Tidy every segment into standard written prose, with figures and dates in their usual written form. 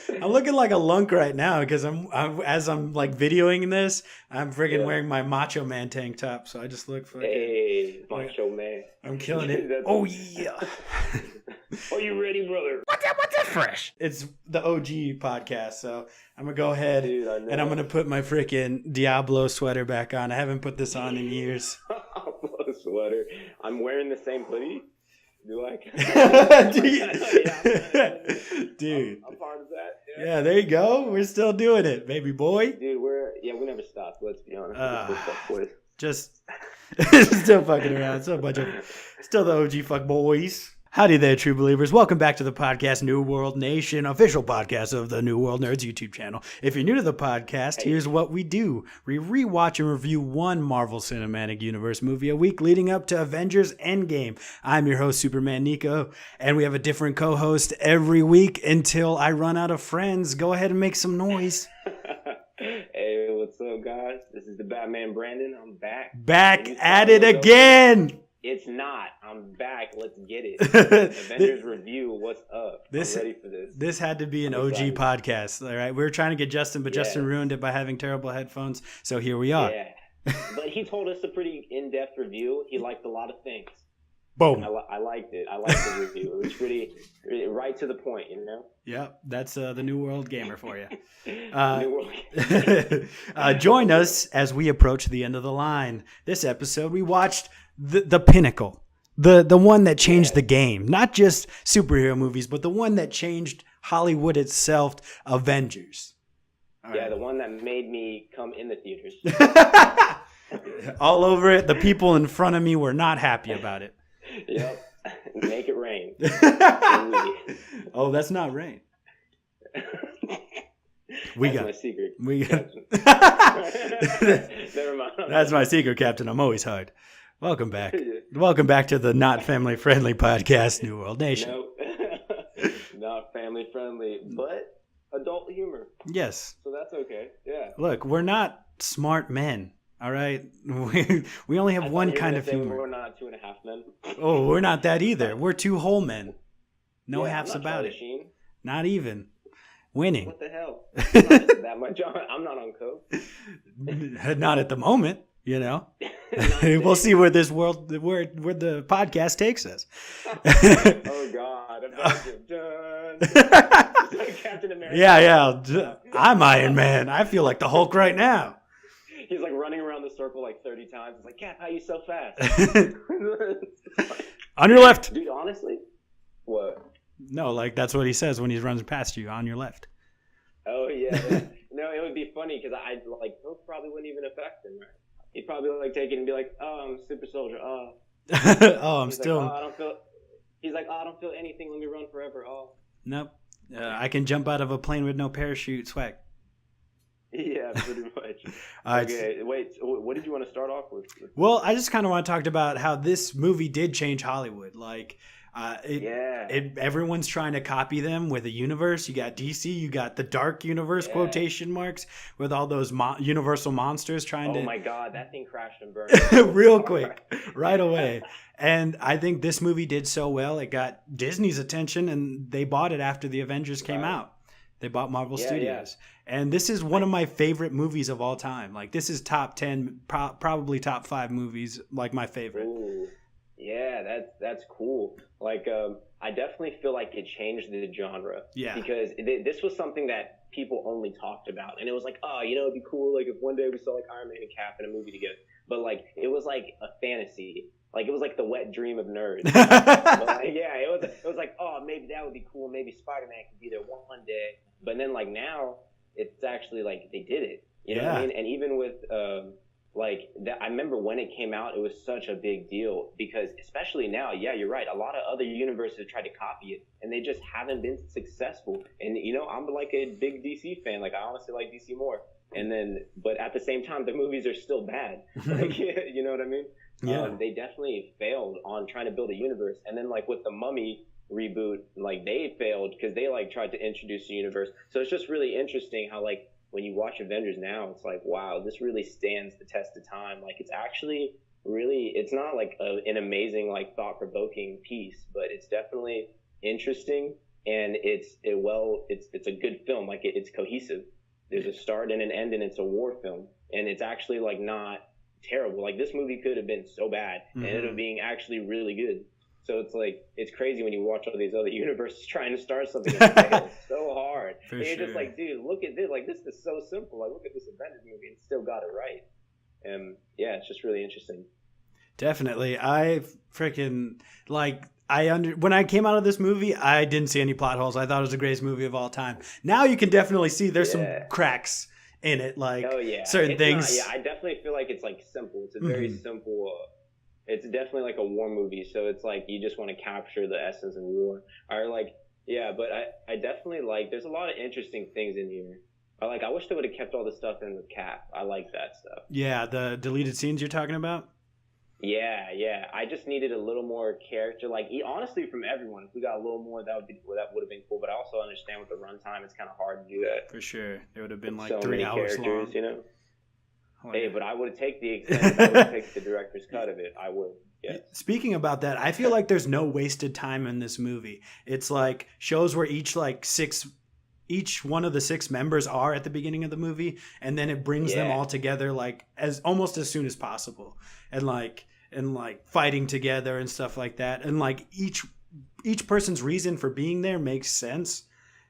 I'm looking like a lunk right now because as I'm like videoing this, I'm friggin' wearing my Macho Man tank top, so I just look fucking. Hey, Macho Man. I'm killing it. Oh yeah. Are you ready, brother? What's up, fresh? It's the OG podcast, so I'm gonna go ahead and I'm gonna put my freaking Diablo sweater back on. I haven't put this on in years. Diablo sweater. I'm wearing the same hoodie. Do I? Dude. I'm part of that. Yeah, there you go. We're still doing it, baby boy. Dude, we never stopped. Let's be honest. Just still fucking around. Still the OG fuck boys. Howdy there, true believers. Welcome back to the podcast New World Nation, official podcast of the New World Nerds YouTube channel. If you're new to the podcast, here's what we do. We rewatch and review one Marvel Cinematic Universe movie a week leading up to Avengers Endgame. I'm your host, Superman Nico, and we have a different co-host every week until I run out of friends. Go ahead and make some noise. Hey, what's up, guys? This is the Batman Brandon. I'm back. Back at it again. It's not. I'm back. Let's get it. Avengers review. What's up? I'm ready for this. This had to be an OG podcast. All right. We were trying to get Justin, but Justin ruined it by having terrible headphones. So here we are. Yeah. But he told us a pretty in-depth review. He liked a lot of things. Boom. I liked it. I liked the review. It was pretty right to the point, you know? Yep. That's the New World Gamer for you. New World. Join us as we approach the end of the line. This episode, we watched the pinnacle, the one that changed the game, not just superhero movies, but the one that changed Hollywood itself, Avengers. The one that made me come in the theaters. All over it. The people in front of me were not happy about it. Yep. Make it rain. Oh, that's not rain. That's my secret. Never mind. That's my secret, Captain. I'm always hard. Welcome back. Welcome back to the not family friendly podcast, New World Nation. Nope. Not family friendly, but adult humor. Yes. So that's okay. Yeah. Look, we're not smart men. All right. We only have one kind of humor. We're not 2.5 men. Oh, we're not that either. We're two whole men. No halves about it. Sheen. Not even. Winning. What the hell? That much. I'm not on coke. Not at the moment. You know, we'll see where this world, where the podcast takes us. Oh God! Captain America. Yeah. I'm Iron Man. I feel like the Hulk right now. He's like running around the circle like 30 times. It's like, Cap, how you so fast? On your left, dude. Honestly, what? No, like that's what he says when he runs past you. On your left. Oh yeah. No, it would be funny because I like Coke probably wouldn't even affect him, right? He'd probably like take it and be like, "Oh, I'm super soldier. Oh, I'm still." Like, I don't feel. He's like, "Oh, I don't feel anything. Let me run forever." Oh. Nope. I can jump out of a plane with no parachute. Swag. Yeah, pretty much. Okay, wait. What did you want to start off with? Well, I just kind of want to talk about how this movie did change Hollywood. Like, everyone's trying to copy them with a universe. You got DC, you got the Dark Universe quotation marks with all those Universal monsters trying to. Oh my God, that thing crashed and burned real quick, right away. And I think this movie did so well, it got Disney's attention, and they bought it after the Avengers came out. They bought Marvel Studios. And this is one of my favorite movies of all time. Like, this is top 10, probably top 5 movies, like my favorite. Ooh. Yeah, that's cool. Like, I definitely feel like it changed the genre. Yeah. Because this was something that people only talked about. And it was like, oh, it'd be cool, like, if one day we saw, like, Iron Man and Cap in a movie together. But, like, it was like a fantasy. Like, it was like the wet dream of nerds. But, like, it was like, oh, maybe that would be cool. Maybe Spider-Man could be there one day. But then, like, now, it's actually, like, they did it. You know what I mean? And even with, like, that, I remember when it came out, it was such a big deal. Because, especially now, you're right. A lot of other universes tried to copy it. And they just haven't been successful. And, I'm, like, a big DC fan. Like, I honestly like DC more. And then, but at the same time, the movies are still bad. Like, you know what I mean? Yeah. They definitely failed on trying to build a universe. And then, like, with the Mummy reboot, like, they failed because they, like, tried to introduce the universe. So it's just really interesting how, like, when you watch Avengers now, it's like, wow, this really stands the test of time. Like, it's actually really, it's not like an amazing, like, thought-provoking piece, but it's definitely interesting. and it's a good film. Like it's cohesive. There's a start and an end, and it's a war film, and it's actually like not terrible. Like this movie could have been so bad and ended up being actually really good. So it's like, it's crazy when you watch all these other universes trying to start something and fail so hard. For and you're sure. just like, dude, look at this. Like, this is so simple. Like, look at this Avengers movie and still got it right. And yeah, it's just really interesting. Definitely. I freaking when I came out of this movie, I didn't see any plot holes. I thought it was the greatest movie of all time. Now you can definitely see there's some cracks in it, like certain things. I definitely feel like it's like simple. It's a very simple. It's definitely like a war movie, so it's like you just want to capture the essence of war. Or like, but I definitely like. There's a lot of interesting things in here. I wish they would have kept all the stuff in with Cap. I like that stuff. Yeah, the deleted scenes you're talking about. Yeah. I just needed a little more character. Like, honestly, from everyone, if we got a little more, that would have been cool. But I also understand with the runtime, it's kind of hard to do that. For sure, it would have been like so 3 many hours characters, long. you know. Like, hey, but I would take the extended. I would take the director's cut of it. I would. Yeah. Speaking about that, I feel like there's no wasted time in this movie. It's like shows where each one of the 6 members are at the beginning of the movie, and then it brings them all together like as soon as possible, and fighting together and stuff like that, and like each person's reason for being there makes sense,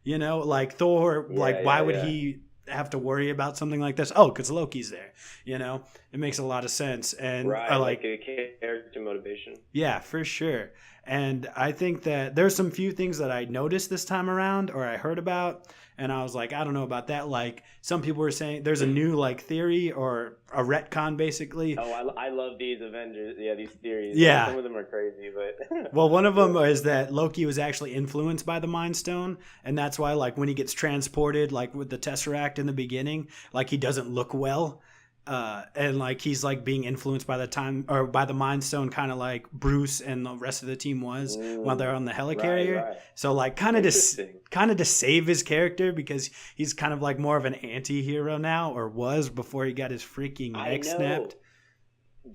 you know, like Thor, why would he have to worry about something like this? Oh, because Loki's there, you know. It makes a lot of sense, and I like a character motivation. Yeah, for sure. And I think that there's some few things that I noticed this time around, or I heard about, and I was like, I don't know about that. Like some people were saying there's a new like theory or a retcon basically. Oh, I love these Avengers. Yeah, these theories. Yeah. Some of them are crazy, but well, one of them is that Loki was actually influenced by the Mind Stone, and that's why like when he gets transported, like with the Tesseract in the beginning, like he doesn't look well. And like he's like being influenced by the Mind Stone, kind of like Bruce and the rest of the team was while they're on the helicarrier. Right. So like kind of to save his character, because he's kind of like more of an anti-hero now, or was before he got his freaking neck snapped.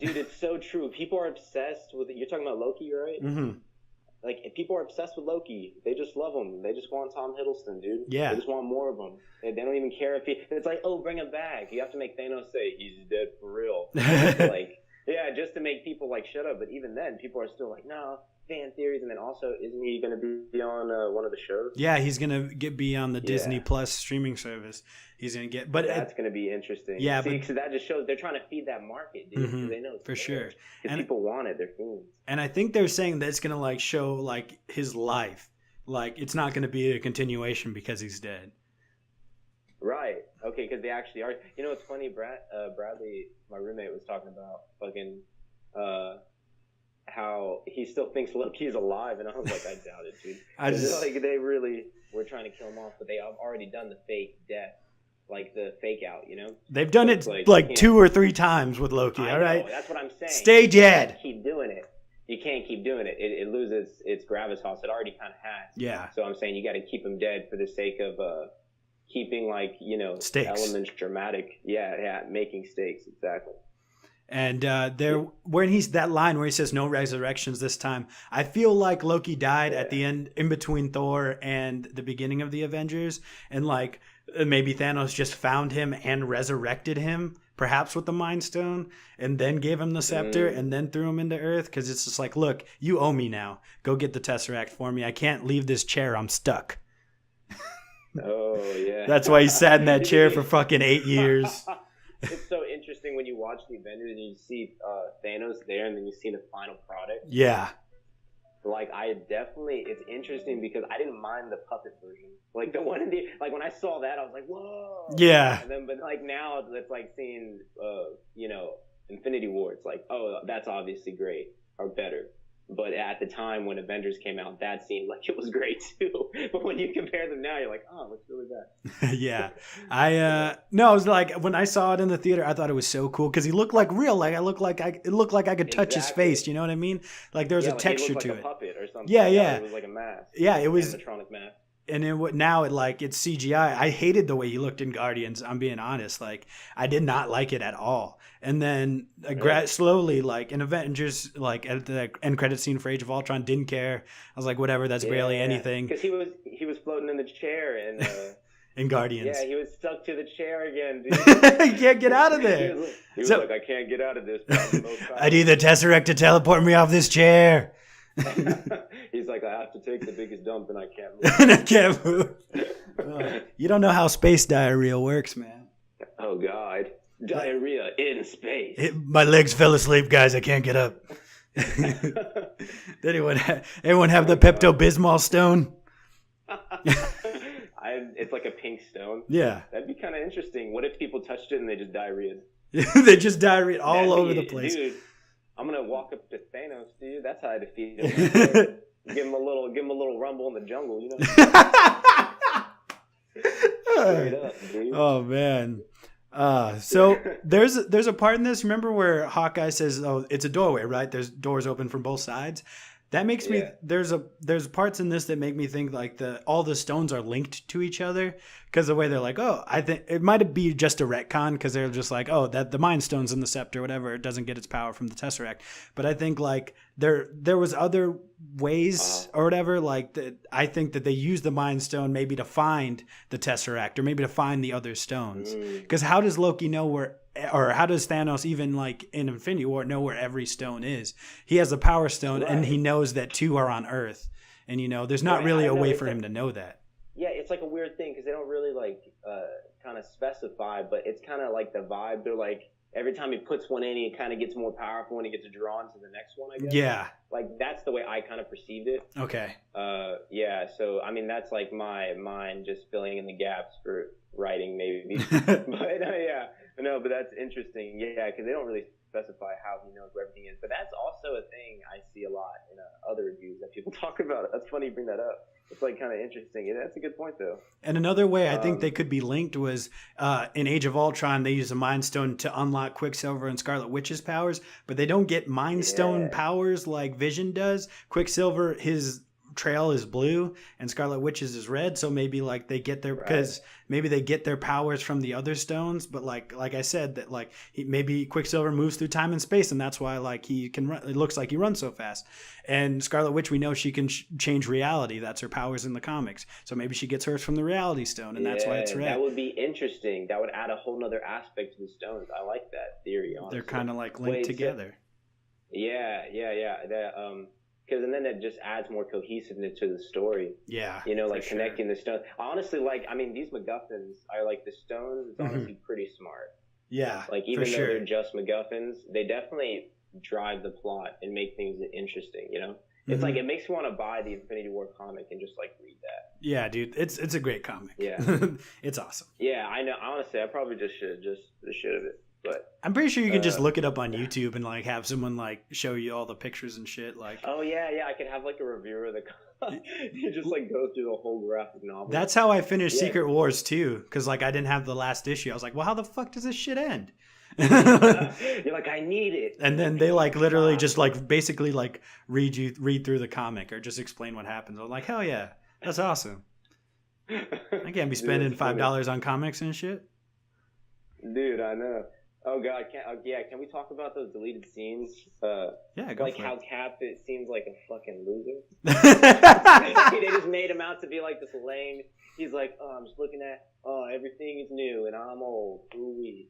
Dude, it's so true. People are obsessed with it. You're talking about Loki, right? Mm-hmm. Like, if people are obsessed with Loki, they just love him. They just want Tom Hiddleston, dude. Yeah. They just want more of him. They don't even care if he... It's like, oh, bring him back. You have to make Thanos say, he's dead for real. Like, yeah, just to make people, like, shut up. But even then, people are still like, no, fan theories. And then also, isn't he going to be on one of the shows? Yeah, he's going to be on the Disney Plus streaming service. He's going to get... But that's going to be interesting. Yeah, because that just shows they're trying to feed that market, dude. Mm-hmm, they know it's for sure. Because people want it. They're fiends. And I think they're saying that it's going to, like, show, like, his life. Like, it's not going to be a continuation because he's dead. Right. Okay, because they actually are. You know, it's funny, Bradley, my roommate, was talking about fucking how he still thinks Loki's alive, and I was like, I doubt it, dude. Like, they really were trying to kill him off, but they have already done the fake death. Like the fake out, you know? They've done it like 2 or 3 times with Loki, all right? That's what I'm saying. Stay dead. Keep doing it. You can't keep doing it. It loses its gravitas. It already kind of has. Yeah. So I'm saying you got to keep him dead for the sake of keeping, like, you know, stakes. Elements dramatic. Yeah, making stakes, exactly. And when he's that line where he says no resurrections this time, I feel like Loki died at the end, in between Thor and the beginning of the Avengers, and like maybe Thanos just found him and resurrected him, perhaps with the Mind Stone, and then gave him the scepter and then threw him into Earth, because it's just like, look, you owe me now. Go get the Tesseract for me. I can't leave this chair. I'm stuck. Oh yeah. That's why he sat in that chair for fucking 8 years. It's so interesting when you watch the Avengers and you see Thanos there, and then you see the final product. Yeah. Like, it's interesting because I didn't mind the puppet version. Like, the one like, when I saw that, I was like, whoa. Yeah. And then, but like now, it's like seeing, you know, Infinity War. It's like, oh, that's obviously great, or better. But at the time when Avengers came out, that seemed like it was great too. But when you compare them now, you're like, oh, it's really bad. Yeah. I was like, when I saw it in the theater, I thought it was so cool because he looked like real. Like it looked like I could touch his face. You know what I mean? Like there was a texture to it. A puppet or something. Yeah. It was like a mask. Yeah, it was animatronic mask. and now it's CGI. I hated the way he looked in Guardians. I'm being honest. Like I did not like it at all. And then slowly, like in Avengers, like at the end credit scene for Age of Ultron, didn't care. I was like, whatever, that's barely anything. Because he was floating in the chair and in Guardians. Yeah, he was stuck to the chair again, dude. He can't get out of there. He was like, I can't get out of this. I need the Tesseract to teleport me off this chair. He's like, I have to take the biggest dump and I can't move. And I can't move. You don't know how space diarrhea works, man. Oh, God. Diarrhea in space. My legs fell asleep, guys. I can't get up. Did anyone have the Pepto-Bismol stone? It's like a pink stone. Yeah. That'd be kind of interesting. What if people touched it and they just diarrheaed? They just diarrhea all over the place. Dude, I'm going to walk up to Thanos, dude. That's how I defeat him. Give him a little rumble in the jungle, you know? Straight up, dude. Oh, man. So there's a part in this, remember where Hawkeye says, oh, it's a doorway, right? There's doors open from both sides. That makes me, there's parts in this that make me think like all the stones are linked to each other, because the way they're like, oh, I think it might be just a retcon, because they're just like, oh, that the Mind Stone's in the scepter, whatever, it doesn't get its power from the Tesseract. But I think like there was other ways or whatever, like that. I think that they used the Mind Stone maybe to find the Tesseract or maybe to find the other stones. Because how does Loki know or how does Thanos even like in Infinity War know where every stone is? He has the Power Stone and he knows that 2 are on Earth. And there's not really a way for him to know that. Yeah, it's like a weird thing because they don't really like kind of specify, but it's kind of like the vibe. They're like every time he puts one in, he kind of gets more powerful when he gets drawn to the next one, I guess. Yeah. Like that's the way I kind of perceived it. Okay. Yeah, so I mean that's like my mind just filling in the gaps for writing maybe. But yeah. No, but that's interesting. Yeah, because they don't really specify how he knows where everything is. But that's also a thing I see a lot in other reviews that people talk about. That's funny you bring that up. It's like kind of interesting. Yeah, that's a good point, though. And another way I think they could be linked was in Age of Ultron, they use a Mind Stone to unlock Quicksilver and Scarlet Witch's powers, but they don't get Mind Stone powers like Vision does. Quicksilver, his trail is blue and Scarlet Witch's is red, so maybe like they get their because maybe they get their powers from the other stones, but like I said that like maybe Quicksilver moves through time and space and that's why like he can run, it looks like he runs so fast. And Scarlet Witch, we know she can change reality. That's her powers in the comics, so maybe she gets hers from the Reality Stone and that's why it's red. That would be interesting. That would add a whole nother aspect to the stones. I like that theory, honestly. They're kind of like linked together. Yeah. Because and then it just adds more cohesiveness to the story. Yeah. Like connecting the stones. Honestly, like, I mean, these MacGuffins are like the stones. It's honestly pretty smart. Yeah. Like, even though they're just MacGuffins, they definitely drive the plot and make things interesting, It's like, it makes you want to buy the Infinity War comic and just, like, read that. Yeah, dude. It's a great comic. Yeah. It's awesome. Yeah, I know. Honestly, I probably just should have it. But I'm pretty sure you can just look it up on YouTube and like have someone like show you all the pictures and shit. Like, oh yeah, I could have like a reviewer of the. You just like go through the whole graphic novel. That's how I finished Secret Wars too, because like I didn't have the last issue. I was like, well, how the fuck does this shit end? You're like, I need it. And then they like literally just like basically like read through the comic or just explain what happens. I'm like, hell yeah, that's awesome. I can't be spending $5 on comics and shit. Dude, I know. Oh god, can we talk about those deleted scenes? Yeah, go like for how it. Cap it seems like a fucking loser. They just made him out to be like this lame. He's like, oh, I'm just looking at, everything is new and I'm old. Ooh-wee.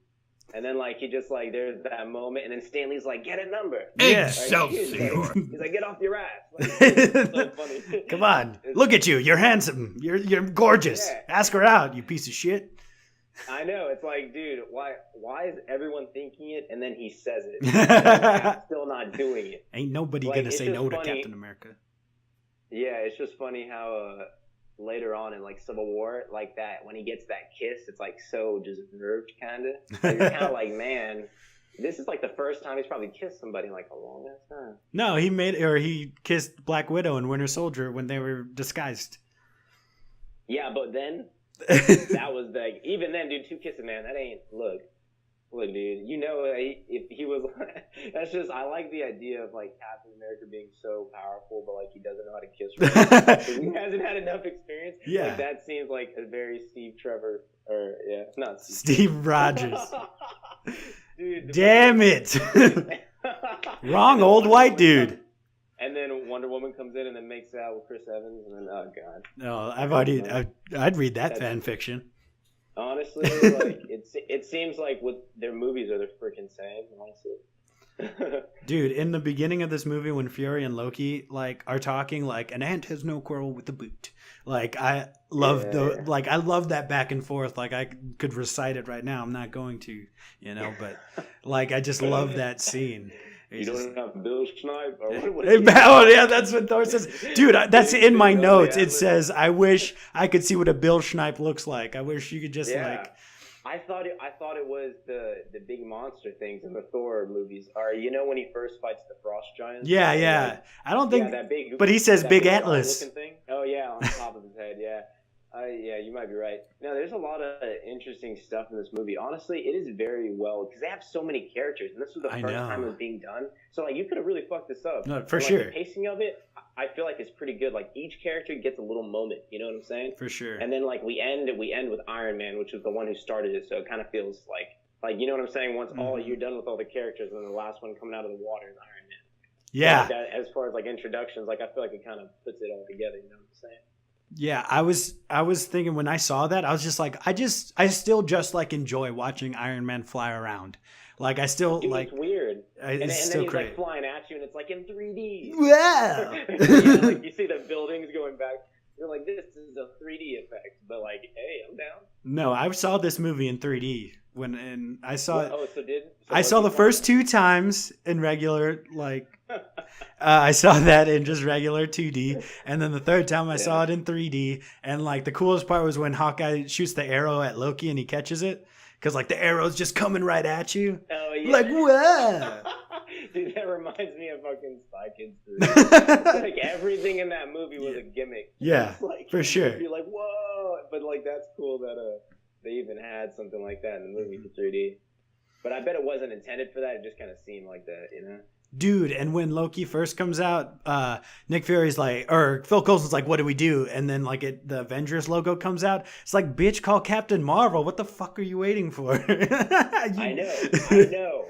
And then like he just like there's that moment, and then Stanley's like, get a number. Yeah. He's like, get off your ass. Like, it's so funny. Come on, look at you. You're handsome. You're gorgeous. Yeah. Ask her out, you piece of shit. I know. It's like, dude, why is everyone thinking it and then he says it? I'm still not doing it. Ain't nobody gonna say no to Captain America. Yeah, it's just funny how later on in like Civil War, like that when he gets that kiss, it's like so deserved, kind of. Like, you're kind of like, man, this is like the first time he's probably kissed somebody in like a long ass time. No, he kissed Black Widow and Winter Soldier when they were disguised. Yeah, but then. That was like, even then, dude, 2 kisses, man, that ain't, look, Look, dude, if he was, that's just, I like the idea of like Captain America being so powerful, but like he doesn't know how to kiss right. He hasn't had enough experience. Yeah. Like, that seems like a very Steve Trevor, or yeah, not Steve Rogers. Dude, damn it. Wrong old white dude. And then Wonder Woman comes in and then makes out with Chris Evans, and then, oh god. No, I'd read that fan fiction. Honestly, like it seems like what their movies are the freaking same. Honestly, dude, in the beginning of this movie, when Fury and Loki like are talking, like an ant has no quarrel with the boot. Like I love I love that back and forth. Like I could recite it right now. I'm not going to, but like I just love that scene. You don't have Bill Snipe? Or what oh, yeah, that's what Thor says. Dude, that's in my notes. It says, I wish I could see what a Bill Snipe looks like. I wish you could just like... I thought it was the big monster things in the Thor movies. Or, when he first fights the Frost Giants? Yeah. Like, I don't think... that big, but he says big antlers. Thing. Oh, yeah, on top of his head, yeah. Yeah, you might be right. No, there's a lot of interesting stuff in this movie. Honestly, it is very well, because they have so many characters, and this was the first time it was being done. So, like, you could have really fucked this up. No, for sure. The pacing of it, I feel like it's pretty good. Like, each character gets a little moment, you know what I'm saying? For sure. And then, like, we end with Iron Man, which was the one who started it, so it kind of feels like, you know what I'm saying? Once you're done with all the characters, and the last one coming out of the water is Iron Man. Yeah. So, like, as far as, like, introductions, like, I feel like it kind of puts it all together, you know what I'm saying? Yeah, I was thinking when I saw that, I was just like, I still just like enjoy watching Iron Man fly around. Like I still Dude, like it's weird. And then he's great. like flying at you, and it's like in 3D. Yeah. Like you see the buildings going back. You're like, this is a 3D effect, but like, hey, I'm down. No, I saw this movie in 3D and I saw. I saw the first 2 times in regular like. I saw that in just regular 2D, and then the third time I saw it in 3D. And like the coolest part was when Hawkeye shoots the arrow at Loki and he catches it, because like the arrow's just coming right at you. Oh yeah. Like whoa. Dude, that reminds me of fucking Spy Kids 3. Like everything in that movie was a gimmick. Yeah, like, for sure. You're like, whoa, but like that's cool that they even had something like that in the movie for 3D. But I bet it wasn't intended for that. It just kind of seemed like that, you know. Dude, and when Loki first comes out, Nick Fury's like, or Phil Coulson's like, what do we do? And then like the Avengers logo comes out. It's like, bitch, call Captain Marvel. What the fuck are you waiting for? I know.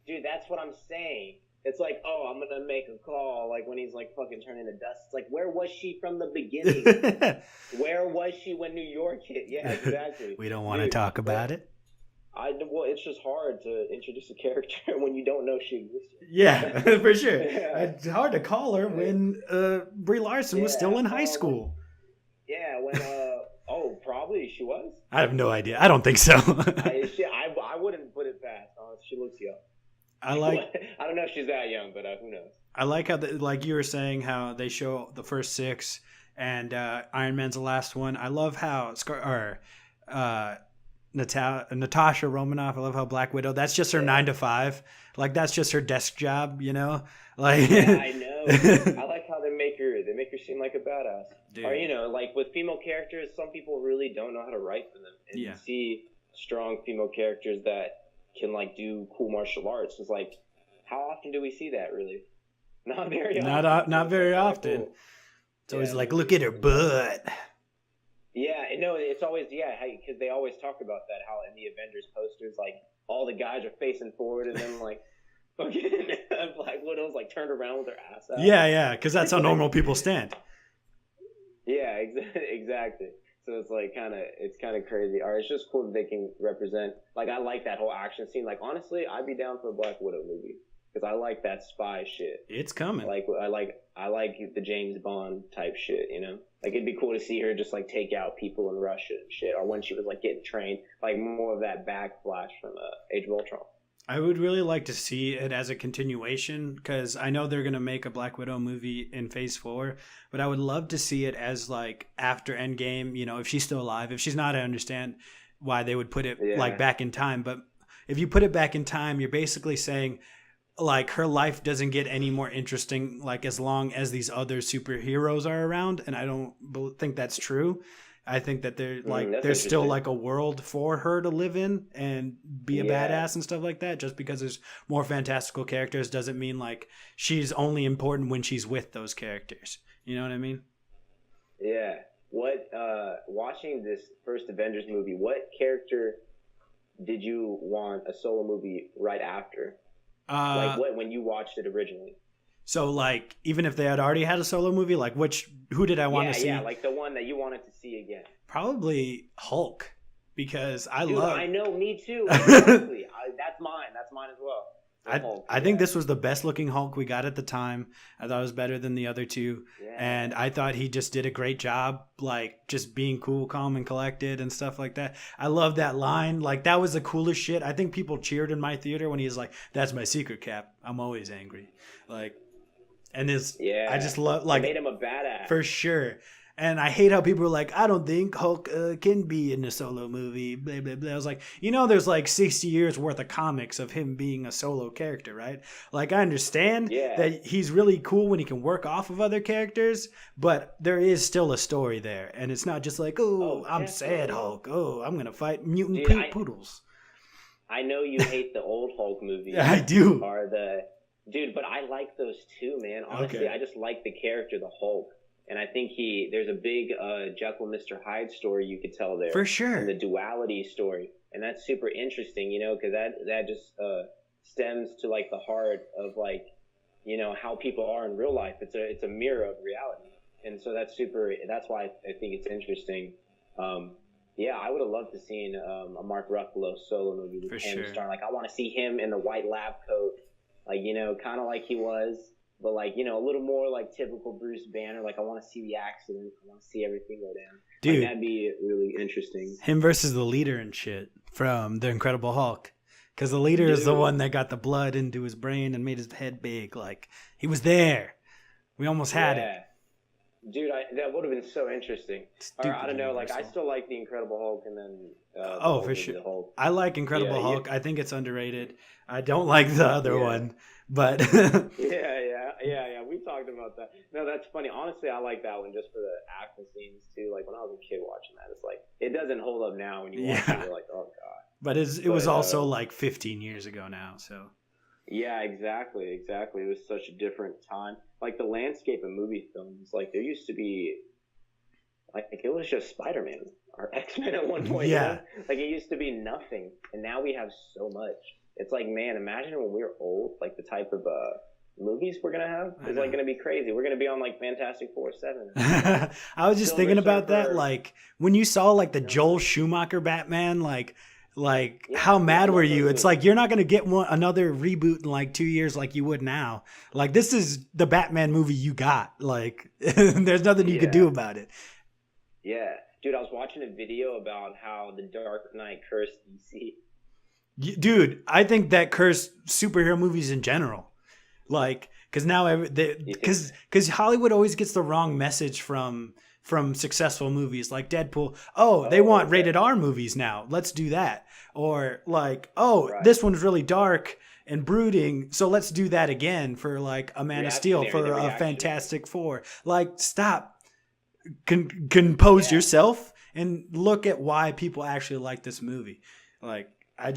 Dude, that's what I'm saying. It's like, oh, I'm going to make a call. Like when he's like fucking turning to dust. It's like, where was she from the beginning? Where was she when New York hit? Yeah, exactly. We don't want to talk about it. Well, it's just hard to introduce a character when you don't know she exists. Yeah, for sure. Yeah. It's hard to call her when Brie Larson was still in high school. Yeah, when probably she was. I have no idea. I don't think so. I wouldn't put it past. She looks young. I don't know if she's that young, but who knows? I like how, like you were saying, how they show the first 6 and Iron Man's the last one. I love how Natasha Romanoff. I love how Black Widow. That's just her 9 to 5. Like that's just her desk job, you know. Like yeah, I know. I like how they make her seem like a badass. Dude. Or like with female characters, some people really don't know how to write for them. And you see strong female characters that can like do cool martial arts. It's like, how often do we see that? Really, not very often. Not very often. Cool. It's always like, look at her butt. Yeah, no, it's always, because they always talk about that, how in the Avengers posters, like, all the guys are facing forward, and then, like, fucking Black Widow's, like, turned around with her ass out. Yeah, because that's how normal people stand. Yeah, exactly. So it's, like, it's kind of crazy. Or it's just cool that they can represent, like, I like that whole action scene. Like, honestly, I'd be down for a Black Widow movie, because I like that spy shit. It's coming. Like, I like the James Bond type shit, you know? Like, it'd be cool to see her just, like, take out people in Russia and shit. Or when she was, like, getting trained. Like, more of that backflash from Age of Ultron. I would really like to see it as a continuation, because I know they're going to make a Black Widow movie in Phase 4. But I would love to see it as, like, after Endgame, you know, if she's still alive. If she's not, I understand why they would put it, like, back in time. But if you put it back in time, you're basically saying, like, her life doesn't get any more interesting, like, as long as these other superheroes are around. And I don't think that's true. I think that That's there's still interesting. like a world for her to live in and be a Yeah, badass and stuff like that. Just because there's more fantastical characters doesn't mean like she's only important when she's with those characters. You know what I mean? yeah. What watching this first Avengers movie, what character did you want a solo movie right after? Like Uh, what when you watched it originally? so like even if they had already had a solo movie, like who did I want to Yeah, yeah, see? like the one that you wanted to see again. Probably Hulk because I Dude, love. I know, me too. Exactly. That's mine. That's mine as well. The Hulk. I think this was the best looking Hulk we got at the time. I thought it was better than the other two. Yeah. And I thought he just did a great job, like just being cool, calm, and collected and stuff like that. I love that line. Like that was the coolest shit. I think people cheered in my theater when he was like, "That's my secret, Cap. I'm always angry." Like, and Yeah. I just love It like made him a badass. for sure. And I hate how people are like, I don't think Hulk can be in a solo movie. Blah, blah, blah. I was like, there's like 60 years worth of comics of him being a solo character, right? Like, I understand Yeah. that he's really cool when he can work off of other characters, but there is still a story there. And it's not just like, oh, I'm sad definitely. Hulk. Oh, I'm going to fight mutant Dude, poodles. I know you hate the old Hulk movies. I do. Dude, but I like those too, man. Honestly, Okay. I just like the character, the Hulk. And I think there's a big Jekyll and Mr. Hyde story you could tell there. For sure. And the duality story. And that's super interesting, because that just stems to like the heart of like, how people are in real life. It's a mirror of reality. And so that's why I think it's interesting. Yeah, I would have loved to seen a Mark Ruffalo solo movie with For him sure. starring. Like, I want to see him in the white lab coat, like, kind of like he was, but like, a little more like typical Bruce Banner. Like, I want to see the accident. I want to see everything go down. Dude. Like, that'd be really interesting. Him versus the leader and shit from The Incredible Hulk. Because the leader is the Dude. one that got the blood into his brain and made his head big. Like, he was there. We almost had it. Dude, that would have been so interesting. Or, I don't know, like, I Universal. still like the Incredible Hulk, and then Oh, for sure. I like Incredible Hulk. I think it's underrated. I don't like the other one, but Yeah. We talked about that. No, that's funny. Honestly, I like that one just for the action scenes too. Like when I was a kid watching that, it's like it doesn't hold up now when you watch it. You're like, oh god. But it was also like 15 years ago now, so. Yeah, exactly. It was such a different time. Like the landscape of movie films, like there used to be, like it was just Spider-Man or X-Men at one point. Yeah. Like it used to be nothing, and now we have so much. It's like, man, imagine when we're old, like the type of movies we're gonna have is like gonna be crazy. We're gonna be on like Fantastic Four 7. I was just thinking Silver about that. Surfer. Like when you saw like the Joel Schumacher Batman, like how mad were you? It's like you're not gonna get another reboot in like 2 years like you would now. Like this is the Batman movie you got. Like there's nothing you could do about it. Yeah, dude, I was watching a video about how the Dark Knight cursed DC. Dude, I think that cursed superhero movies in general. Like, because now because Hollywood always gets the wrong message from successful movies like Deadpool. They want rated R movies now. Let's do that. Or like, this one's really dark and brooding, so let's do that again for like a Man of Steel, for a Fantastic Four. Like, stop. Compose yourself and look at why people actually like this movie. Like, I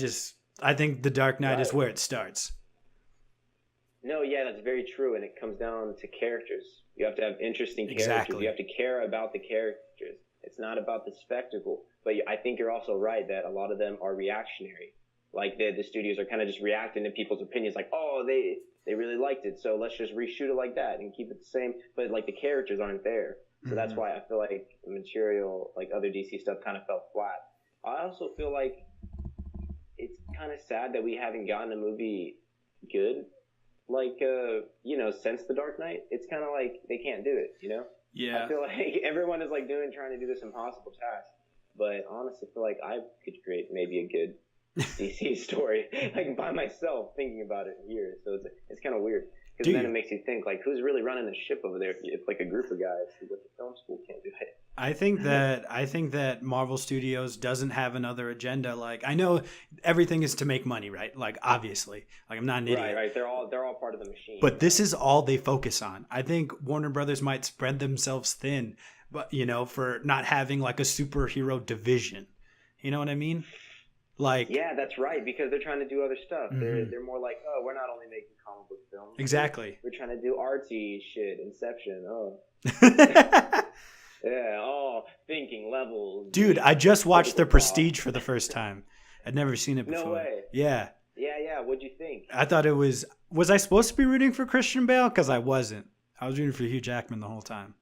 think The Dark Knight is where it starts. No, yeah, that's very true, and it comes down to characters. You have to have interesting characters. Exactly. You have to care about the characters. It's not about the spectacle. But I think you're also right that a lot of them are reactionary. Like the studios are kind of just reacting to people's opinions, like, they really liked it, so let's just reshoot it like that and keep it the same. But like the characters aren't there, so that's why I feel like the material, like other DC stuff, kind of fell flat. I also feel like it's kind of sad that we haven't gotten a movie good, like since The Dark Knight. It's kind of like they can't do it, Yeah. I feel like everyone is like trying to do this impossible task, but honestly, I feel like I could create maybe a good DC story, like by myself, thinking about it here. So it's kind of weird, because then it makes you think, like, who's really running the ship over there? It's like a group of guys who go to film school can't do it. I think that Marvel Studios doesn't have another agenda. Like, I know everything is to make money, right? Like, obviously, like, I'm not an idiot. Right. They're all part of the machine. But this is all they focus on. I think Warner Brothers might spread themselves thin but for not having like a superhero division. You know what I mean? Like, yeah, that's right, because they're trying to do other stuff. Mhm. They're more like, oh, we're not only making comic book films. Exactly. We're trying to do artsy shit, Inception. Oh, yeah. Oh, thinking levels. Dude, I just watched The Critical thought. Prestige for the first time. I'd never seen it before. No way. Yeah. Yeah. What'd you think? I thought it was I supposed to be rooting for Christian Bale? Because I wasn't. I was rooting for Hugh Jackman the whole time.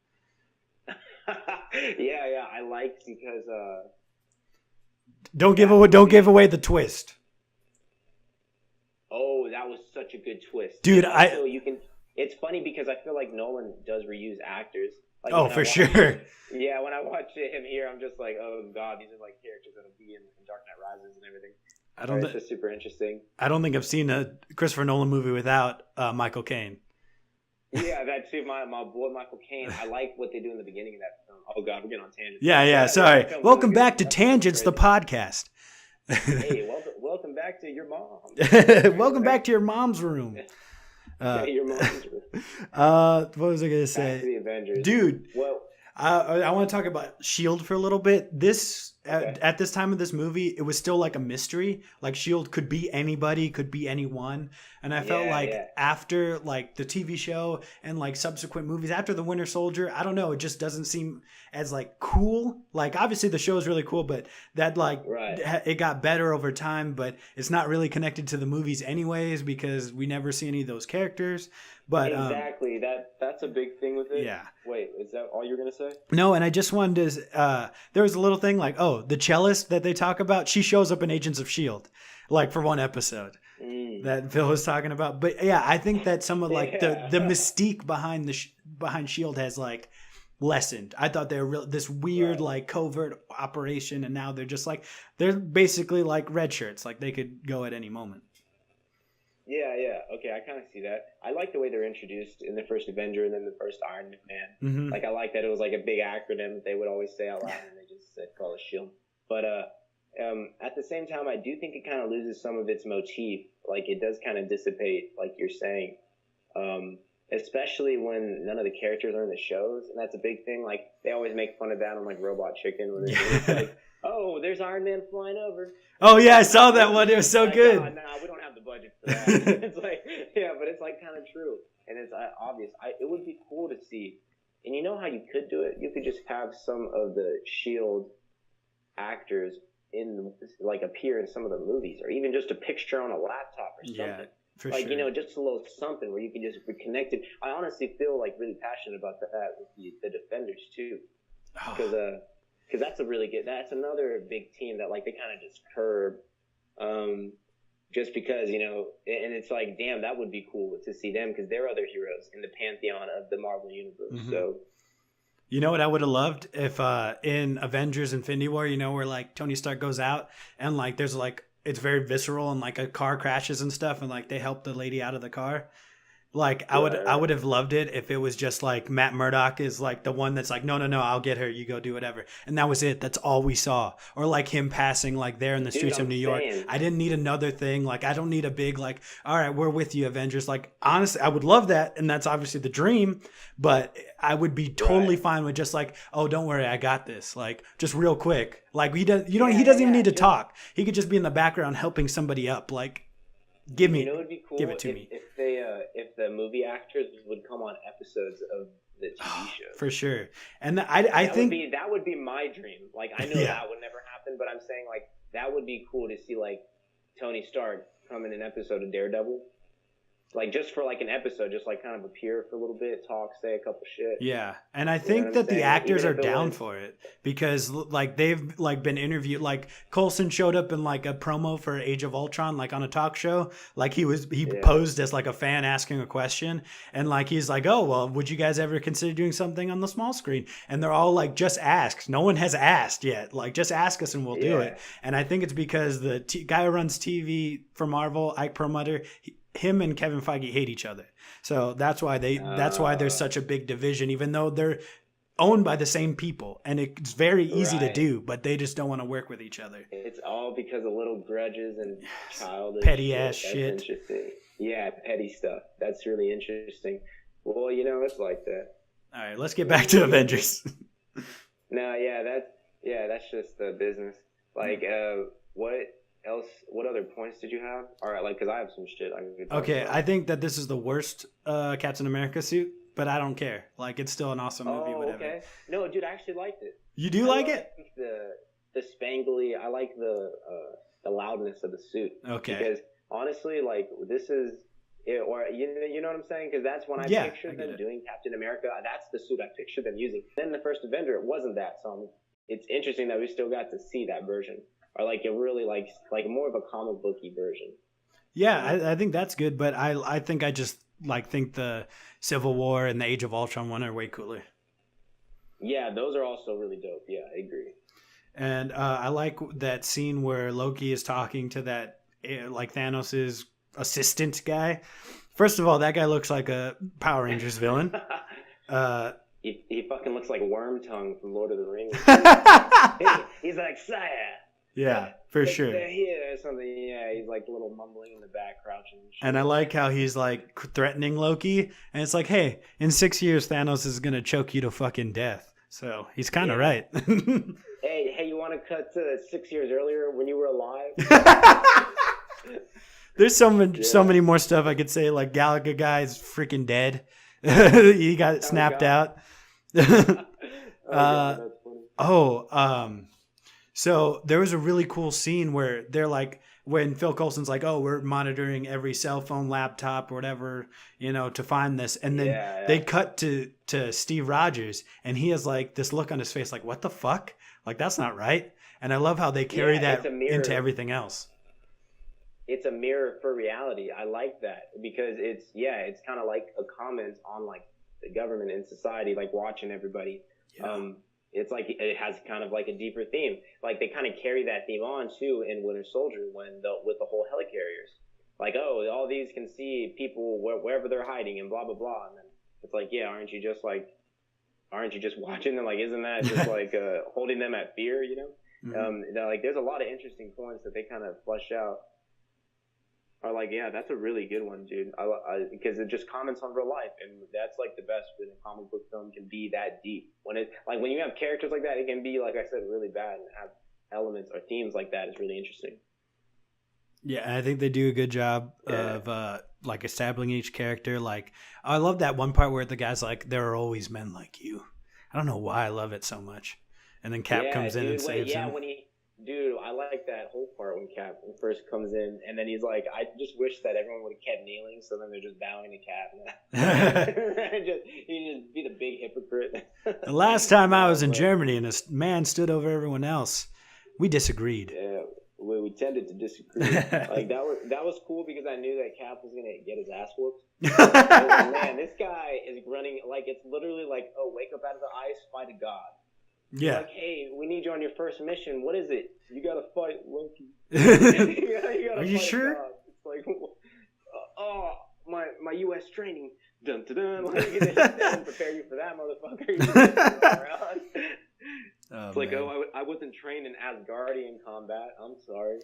yeah. I liked because Don't give away the twist. oh, that was such a good twist. Dude, also, it's funny because I feel like Nolan does reuse actors. Like, oh, when for I watch- sure. Yeah, when I watch him here, I'm just like, oh god, these are like characters that'll be in Dark Knight Rises and everything. It's just super interesting. I don't think I've seen a Christopher Nolan movie without Michael Caine. Yeah, that too. My boy Michael Caine. I like what they do in the beginning of that film. Oh god, we're getting on tangents. Yeah. Sorry. That film's Welcome really back good. to That Tangents, the film's podcast. crazy. Hey, welcome back to your mom. Welcome back to your mom's room. Your mom's room. What was I gonna Back say, to the Avengers, dude? Well, I want to talk about S.H.I.E.L.D. for a little bit. At this time of this movie, it was still like a mystery. Like S.H.I.E.L.D. could be anybody, could be anyone. And I felt like after like the TV show and like subsequent movies, after The Winter Soldier, I don't know, it just doesn't seem as like cool. Like obviously the show is really cool, but that like it got better over time, but it's not really connected to the movies anyways because we never see any of those characters. But exactly, that's a big thing with it. Yeah. Wait, is that all you're gonna say? No, and I just wanted to. There was a little thing like, oh, the cellist that they talk about, she shows up in Agents of S.H.I.E.L.D. like for one episode that Phil was talking about. But yeah, I think that some of like the mystique behind behind S.H.I.E.L.D. has like lessened. I thought they were this weird like covert operation, and now they're basically like red shirts, like they could go at any moment. Yeah. Okay, I kind of see that. I like the way they're introduced in the first Avenger and then the first Iron Man. Mm-hmm. Like, I like that it was like a big acronym that they would always say out loud, and they just said call it S.H.I.E.L.D. But at the same time, I do think it kind of loses some of its motif. Like, it does kind of dissipate, like you're saying, especially when none of the characters are in the shows, and that's a big thing. Like, they always make fun of that on like Robot Chicken when it's like, oh, there's Iron Man flying over. Oh yeah, I saw that one. It was so like, good. Nah, we don't have the budget for that. It's like, yeah, but it's like kind of true, and it's obvious. It would be cool to see, and you know how you could do it? You could just have some of the S.H.I.E.L.D. actors like appear in some of the movies, or even just a picture on a laptop or something. Yeah, for like, sure. Just a little something where you can just be connected. I honestly feel like really passionate about that with the Defenders too, because that's that's another big team that like they kind of just curb, just because and it's like, damn, that would be cool to see them because they're other heroes in the pantheon of the Marvel universe. Mm-hmm. So. You know what I would have loved if in Avengers Infinity War, where like Tony Stark goes out and like there's like it's very visceral and like a car crashes and stuff and like they help the lady out of the car. Like I would have loved it if it was just like Matt Murdock is like the one that's like, no, I'll get her, you go do whatever. And that was it. That's all we saw. Or like him passing like there in the streets of New York. I didn't need another thing. Like I don't need a big like, all right, we're with you, Avengers. Like honestly, I would love that. And that's obviously the dream, but I would be totally fine with just like, oh, don't worry, I got this. Like just real quick. Like he doesn't even need to talk. He could just be in the background helping somebody up. Like give it to me. If the movie actors would come on episodes of the TV show. For sure. And I think that would be my dream. Like I know that would never happen, but I'm saying like that would be cool to see like Tony Stark come in an episode of Daredevil. Like just for like an episode, just like kind of appear for a little bit, talk, say a couple shit. Yeah, and I think that the actors are down for it because like they've like been interviewed. Like Coulson showed up in like a promo for Age of Ultron, like on a talk show. Like he posed as like a fan asking a question, and like he's like, "Oh well, would you guys ever consider doing something on the small screen?" And they're all like, "Just ask." No one has asked yet. Like just ask us and we'll do it. And I think it's because the guy who runs TV for Marvel, Ike Perlmutter, him and Kevin Feige hate each other. So that's why there's such a big division, even though they're owned by the same people and it's very easy to do, but they just don't want to work with each other. It's all because of little grudges and childish petty ass shit. That's interesting. Yeah, petty stuff. That's really interesting. Well, it's like that. All right, let's get back to Avengers. No, that's just the business. Like, what else? What other points did you have? All right, like, because I have some shit I could talk Okay, about. I think that this is the worst Captain America suit, but I don't care. Like, it's still an awesome movie, whatever. Okay. No, dude, I actually liked it. You do like it? The spangly. I like the loudness of the suit. Okay. Because honestly, like, this is. Or you know what I'm saying? Because that's when I pictured them doing Captain America. That's the suit I pictured them using. Then the first Avenger, it wasn't that. So it's interesting that we still got to see that version, or like it really like more of a comic booky version. Yeah, I think that's good, but I think I just think the Civil War and the Age of Ultron one are way cooler. Yeah, those are also really dope. Yeah, I agree. And I like that scene where Loki is talking to that like Thanos's assistant guy. First of all, that guy looks like a Power Rangers villain. He fucking looks like Wormtongue from Lord of the Rings. He's like, Sire. Yeah, for sure. They're here or something. Yeah, he's like a little mumbling in the back, crouching. And I like how he's like threatening Loki, and it's like, hey, in 6 years, Thanos is gonna choke you to fucking death. So he's kind of right. hey, you want to cut to 6 years earlier when you were alive? There's so many more stuff I could say. Like Galaga guy's freaking dead. He got snapped out. So there was a really cool scene where they're like, when Phil Coulson's like, oh, we're monitoring every cell phone, laptop, or whatever, to find this. And then they cut to Steve Rogers, and he has like this look on his face, like, what the fuck? Like, that's not right. And I love how they carry that into everything else. It's a mirror for reality. I like that because it's kind of like a comment on like the government and society, like watching everybody. Yeah. It's like it has kind of like a deeper theme. Like they kind of carry that theme on too in Winter Soldier with the whole helicarriers. Like, oh, all these can see people wherever they're hiding and blah blah blah. And then it's like, yeah, aren't you just watching them? Like, isn't that just like holding them at fear? Mm-hmm. Like there's a lot of interesting points that they kind of flesh out. Are like, yeah, that's a really good one, dude. Because it just comments on real life, and that's like the best when a comic book film can be that deep. When you have characters like that, it can be, like I said, really bad, and have elements or themes like that is really interesting. Yeah, I think they do a good job of like establishing each character. Like, I love that one part where the guy's like, "There are always men like you." I don't know why I love it so much. And then Cap comes in and saves him. Dude, I like that whole part when Cap first comes in, and then he's like, I just wish that everyone would have kept kneeling, so then they're just bowing to Cap. He'd just be the big hypocrite. The last time I was in Germany and a man stood over everyone else, we disagreed. Yeah, we tended to disagree. Like that was cool because I knew that Cap was gonna get his ass whooped. Like, man, this guy is running like it's literally like, oh, wake up out of the ice, fight a god. Yeah. Like, hey, we need you on your first mission. What is it? You gotta fight Loki. Are you sure? God. It's like, my U.S. training. Dun dun dun. Like, they didn't prepare you for that, motherfucker. It's like, I wasn't trained in Asgardian combat. I'm sorry.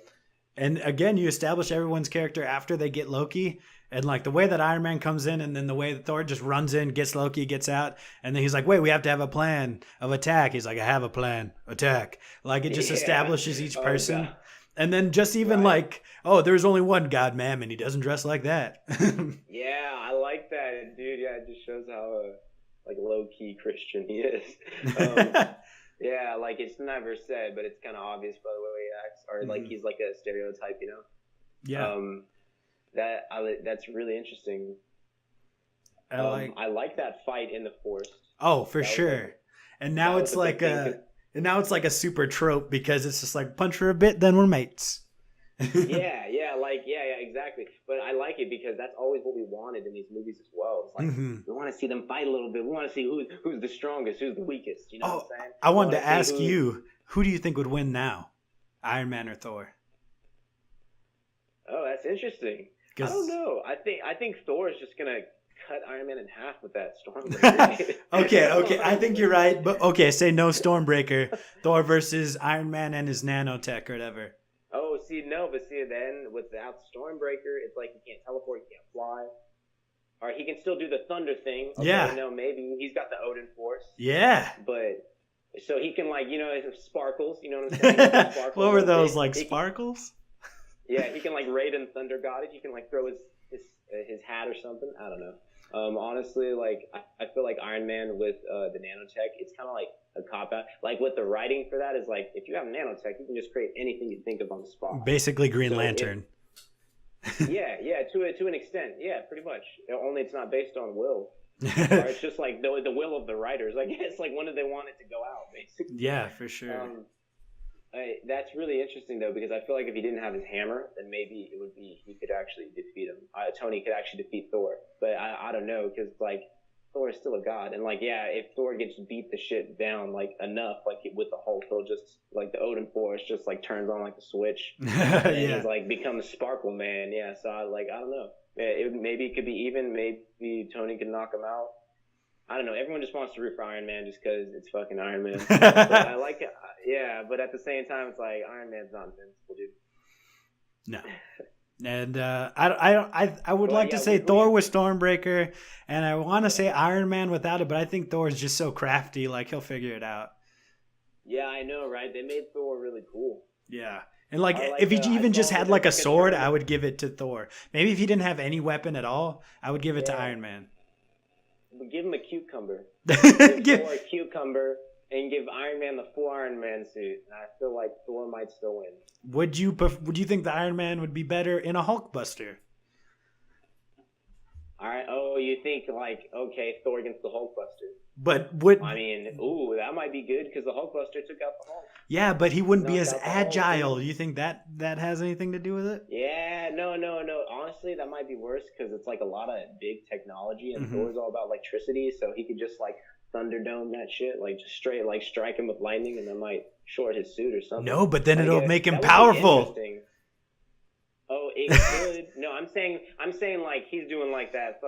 And again, you establish everyone's character after they get Loki. And like the way that Iron Man comes in, and then the way that Thor just runs in, gets Loki, gets out, and then he's like, wait, we have to have a plan of attack. He's like, I have a plan, attack. Like it just establishes each person. God. And then just even like, oh, there's only one God, ma'am, and he doesn't dress like that. Yeah, I like that, dude. Yeah, it just shows how like low-key Christian he is. Yeah, like it's never said, but it's kind of obvious by the way he acts, or like he's like a stereotype, Yeah. That's really interesting. I like that fight in the forest. Oh, for sure. And now it's like a super trope because it's just like punch her a bit, then we're mates. yeah, exactly. But I like it because that's always what we wanted in these movies as well. It's like we want to see them fight a little bit. We want to see who's the strongest, who's the weakest. You know what I'm saying? I wanted to ask you, who do you think would win now, Iron Man or Thor? Oh, that's interesting. I don't know. I think Thor is just gonna cut Iron Man in half with that Stormbreaker. Okay. I think you're right. But okay, say no Stormbreaker. Thor versus Iron Man and his nanotech or whatever. Oh, but then without Stormbreaker, it's like he can't teleport, he can't fly. Or he can still do the thunder thing. Okay, maybe he's got the Odin Force. Yeah. But So he can like, sparkles, you know what I'm saying? Sparkles What were those, he, like he sparkles? Yeah, he can like Raiden Thunder God it. He can like throw his hat or something. I don't know. Honestly, like I feel like Iron Man with the nanotech, it's kind of like a cop out. Like what the writing for that is like, if you have nanotech, you can just create anything you think of on the spot. Basically, Green Lantern. Yeah, to an extent, yeah, pretty much. Only it's not based on will, or it's just like the will of the writers. I guess like when do they want it to go out, basically. Yeah, for sure. That's really interesting though, because I feel like if he didn't have his hammer, then maybe it would be he could actually defeat him. Tony could actually defeat Thor, but I don't know, because like Thor is still a god, and like if Thor gets beat the shit down like enough, like with the Hulk, he'll just like the Odin Force just like turns on like a switch, and he's like becomes Sparkle Man. Yeah, so I don't know. Maybe it could be even. Maybe Tony could knock him out. I don't know. Everyone just wants to root for Iron Man just because it's fucking Iron Man. But I like it. Yeah, but at the same time, it's like Iron Man's not invincible, dude. No. And I would like to say Thor with Stormbreaker, and I want to say Iron Man without it, but I think Thor is just so crafty, like he'll figure it out. Yeah, I know, right? They made Thor really cool. Yeah. And like if he even just had like a sword, I would give it to Thor. Maybe if he didn't have any weapon at all, I would give it to Iron Man. But give him a cucumber. Give Thor a cucumber and give Iron Man the full Iron Man suit. And I feel like Thor might still win. Would you think the Iron Man would be better in a Hulkbuster? All right. Oh, you think like Thor against the Hulkbuster? But that might be good because the Hulkbuster took out the Hulk. Yeah, but he wouldn't be as agile. Do you think that has anything to do with it? Yeah, no. Honestly, that might be worse because it's like a lot of big technology, and Thor's all about electricity, so he could just like Thunderdome that shit, like just straight like strike him with lightning, and that might short his suit or something. No, but then it'll make him powerful. Oh, it could. No, I'm saying like he's doing like that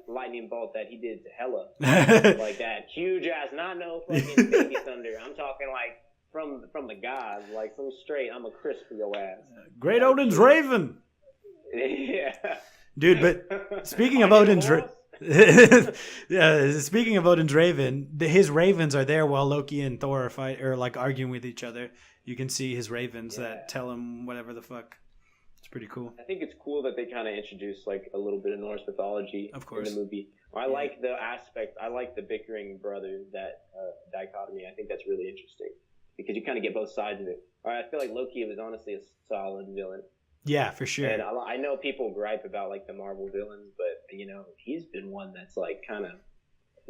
lightning bolt that he did to Hela, like that huge ass, not no fucking baby thunder. I'm talking like from the gods, like some straight. I'm a crisp for your ass. Great Odin's Raven. Yeah, dude. But speaking of Odin's speaking of Odin's Raven, his ravens are there while Loki and Thor are like arguing with each other. You can see his ravens that tell him whatever the fuck. It's pretty cool. I think it's cool that they kind of introduce like a little bit of Norse mythology in the movie. I like the aspect. I like the bickering brothers, that dichotomy. I think that's really interesting because you kind of get both sides of it. I feel like Loki was honestly a solid villain. Yeah, for sure. And I know people gripe about like the Marvel villains, but he's been one that's like kind of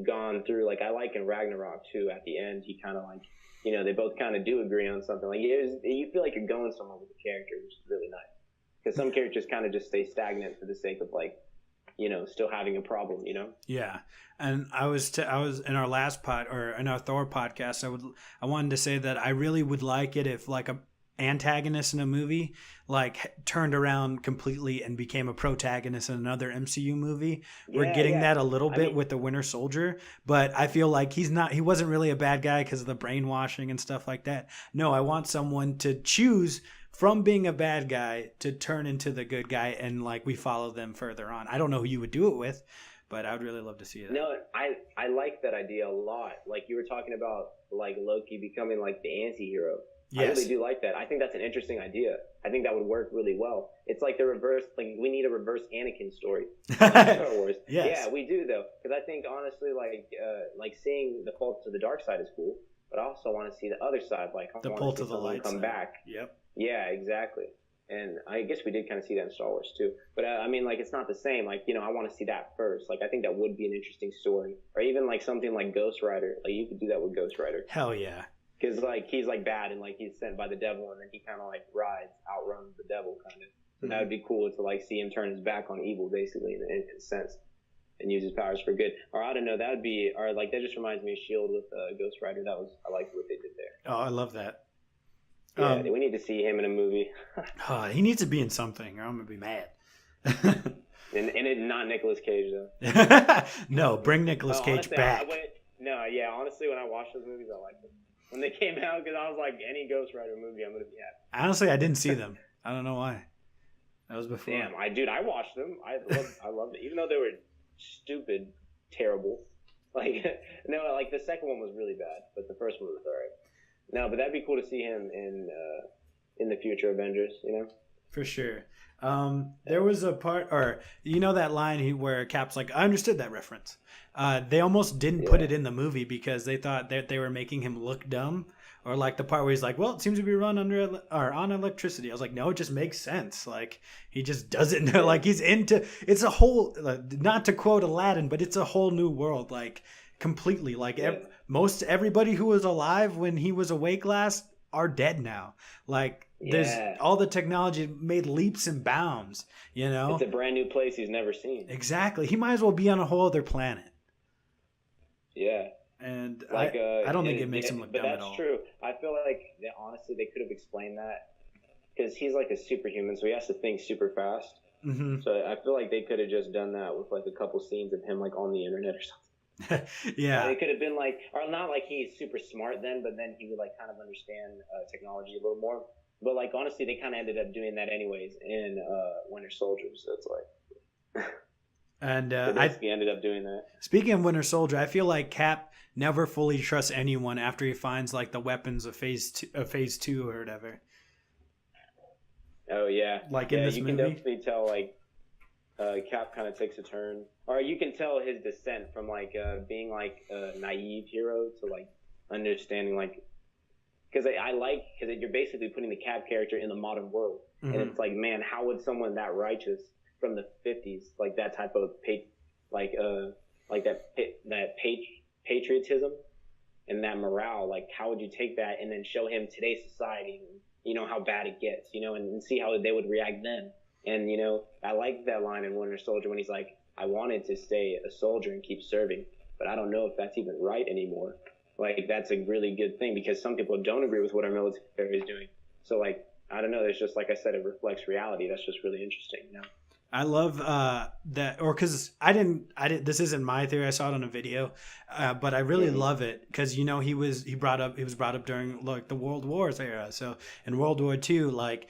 gone through. Like I like in Ragnarok too. At the end, he kind of like they both kind of do agree on something. Like you feel like you're going somewhere with the character, which is really nice. Because some characters kind of just stay stagnant for the sake of like, still having a problem, Yeah, and I was in our last in our Thor podcast. I wanted to say that I really would like it if like a antagonist in a movie like turned around completely and became a protagonist in another MCU movie. We're getting that a little bit with the Winter Soldier, but I feel like he wasn't really a bad guy because of the brainwashing and stuff like that. No, I want someone to choose from being a bad guy to turn into the good guy, and like we follow them further on. I don't know who you would do it with, but I would really love to see that. No, I like that idea a lot. Like you were talking about like Loki becoming like the anti-hero. Yes. I really do like that. I think that's an interesting idea. I think that would work really well. It's like the reverse, like we need a reverse Anakin story in Star Wars. Yes. Yeah, we do though. Because I think honestly like seeing the fall to the dark side is cool, but I also want to see the other side, like the pull to the light come back. Yep. Yeah, exactly. And I guess we did kind of see that in Star Wars too. But I mean, like, it's not the same. Like, I want to see that first. Like, I think that would be an interesting story. Or even like something like Ghost Rider. Like, you could do that with Ghost Rider. Hell yeah. Because like he's like bad and like he's sent by the devil, and then he kind of like outruns the devil kind of. So that would be cool to like see him turn his back on evil, basically, in a sense, and use his powers for good. Or I don't know. That would be, or like that just reminds me of S.H.I.E.L.D. with Ghost Rider. I liked what they did there. Oh, I love that. Yeah, we need to see him in a movie. He needs to be in something, or I'm gonna be mad. and it not Nicolas Cage though. No, bring Nicolas Cage honestly, back. Honestly, when I watched those movies, I liked them when they came out because I was like, any Ghost Rider movie, I'm gonna be happy. Honestly, I didn't see them. I don't know why. That was before. Damn, I watched them. I loved it, even though they were stupid, terrible. Like, no, like the second one was really bad, but the first one was alright. No, but that'd be cool to see him in the future Avengers. For sure. There was a part, or that line where Cap's like, I understood that reference. They almost didn't put it in the movie because they thought that they were making him look dumb, or like the part where he's like, well, it seems to be run on electricity. I was like, no, it just makes sense. Like he just doesn't know. Like he's into. It's a whole. Not to quote Aladdin, but it's a whole new world. Like completely. Like most everybody who was alive when he was awake last are dead now. Like there's all the technology made leaps and bounds. It's a brand new place he's never seen. Exactly. He might as well be on a whole other planet. Yeah. And like, I don't think it makes him look dumb at all. But that's true. I feel like honestly they could have explained that because he's like a superhuman, so he has to think super fast. Mm-hmm. So I feel like they could have just done that with like a couple scenes of him like on the internet or something. Yeah. It could have been like, or not like he's super smart then, but then he would like kind of understand technology a little more. But like honestly, they kind of ended up doing that anyways in Winter Soldier. So it's like, and they ended up doing that. Speaking of Winter Soldier, I feel like Cap never fully trusts anyone after he finds like the weapons of phase 2 or whatever. Oh yeah, like in this you movie, can definitely tell like Cap kind of takes a turn, or you can tell his descent from like being like a naive hero to like understanding like. Because you're basically putting the Cap character in the modern world, and it's like, man, how would someone that righteous from the 50s, like that type of patriotism and that morale, like how would you take that and then show him today's society, how bad it gets, and see how they would react then. And I like that line in Winter Soldier when he's like, I wanted to stay a soldier and keep serving, but I don't know if that's even right anymore. Like, that's a really good thing because some people don't agree with what our military is doing. So, like, I don't know. It's just, like I said, it reflects reality. That's just really interesting, I love that, or because I didn't, this isn't my theory. I saw it on a video, but I really love it because, he was brought up during, like, the World Wars era. So, in World War II, like,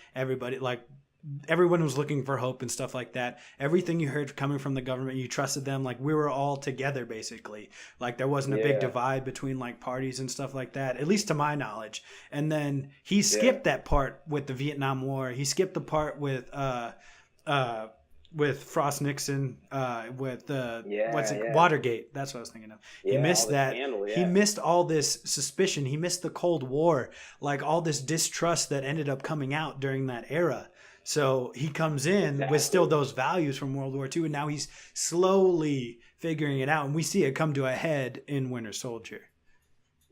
everyone was looking for hope and stuff like that. Everything you heard coming from the government, you trusted them. Like we were all together basically. Like there wasn't a big divide between like parties and stuff like that, at least to my knowledge. And then he skipped that part with the Vietnam War. He skipped the part with Frost Nixon, Watergate. That's what I was thinking of. He missed that. Scandal, He missed all this suspicion. He missed the Cold War, like all this distrust that ended up coming out during that era. So he comes in with still those values from World War II, and now he's slowly figuring it out. And we see it come to a head in Winter Soldier.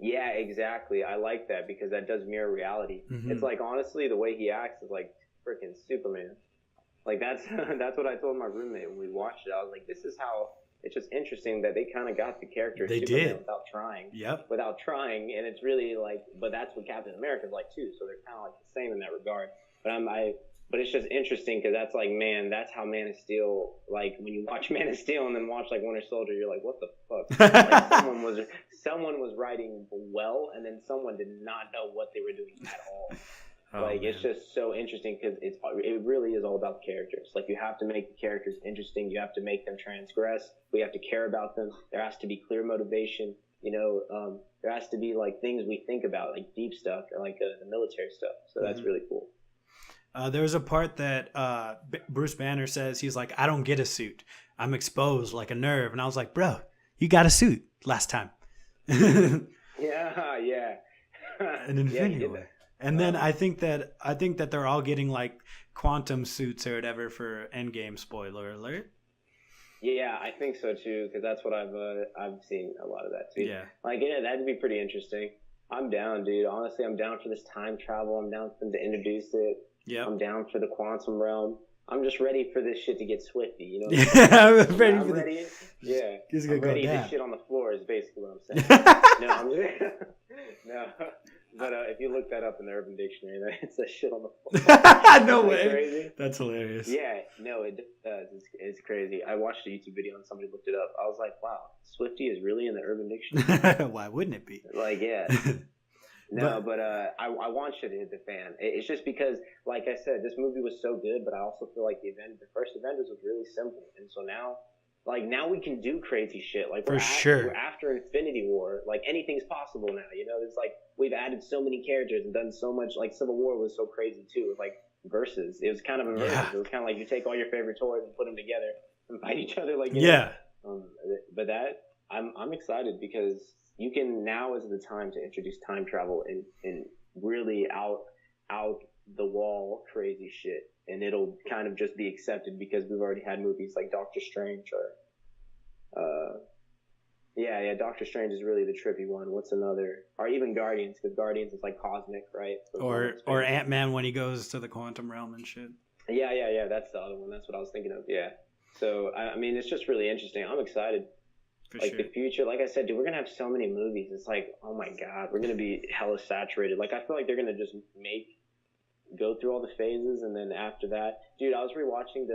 Yeah, exactly. I like that because that does mirror reality. Mm-hmm. It's like, honestly, the way he acts is like freaking Superman. Like, that's what I told my roommate when we watched it. I was like, this is how it's just interesting that they kind of got the character of Superman without trying. Yep. Without trying. And it's really like, but that's what Captain America's like too. So they're kind of like the same in that regard. But it's just interesting because that's like, man, that's how Man of Steel, like when you watch Man of Steel and then watch like Winter Soldier, you're like, what the fuck? Like someone was writing well, and then someone did not know what they were doing at all. It's just so interesting because it really is all about the characters. Like you have to make the characters interesting. You have to make them transgress. We have to care about them. There has to be clear motivation. There has to be like things we think about, like deep stuff or like the military stuff. So that's really cool. There's a part that Bruce Banner says, he's like, I don't get a suit. I'm exposed like a nerve. And I was like, bro, you got a suit last time. Yeah. An Infinity War. And then I think that they're all getting like quantum suits or whatever for Endgame. Spoiler alert. Yeah, I think so too, because that's what I've seen a lot of that too. Yeah. That'd be pretty interesting. I'm down, dude. Honestly, I'm down for this time travel. I'm down for them to introduce it. Yeah. I'm down for the quantum realm. I'm just ready for this shit to get swifty, I'm ready I'm for ready. Yeah. I'm ready to shit on the floor is basically what I'm saying. No. But if you look that up in the Urban Dictionary, it says shit on the floor. No way. Crazy? That's hilarious. Yeah. No, it does. It's crazy. I watched a YouTube video and somebody looked it up. I was like, wow, swifty is really in the Urban Dictionary. Why wouldn't it be? Like, yeah. No, but I want shit to hit the fan. It's just because, like I said, this movie was so good, but I also feel like the first Avengers was really simple. And so now, like now we can do crazy shit. Like For sure. we're after Infinity War. Like anything's possible now. You know, it's like we've added so many characters and done so much. Like Civil War was so crazy too. It was like versus. It was kind of a versus. Yeah. It was kind of like you take all your favorite toys and put them together and fight each other. Like Yeah. But that I'm excited because you can now is the time to introduce time travel and really out the wall crazy shit, and it'll kind of just be accepted because we've already had movies like Doctor Strange or Doctor Strange is really the trippy one. What's another? Or even Guardians, because Guardians is like cosmic, right? Or Ant-Man when he goes to the quantum realm and shit. Yeah. That's the other one. That's what I was thinking of. Yeah. So I mean, it's just really interesting. I'm excited. For like sure. the future, like I said, dude, we're gonna have so many movies. It's like, oh my god, we're gonna be hella saturated. Like I feel like they're gonna just go through all the phases, and then after that, dude, I was rewatching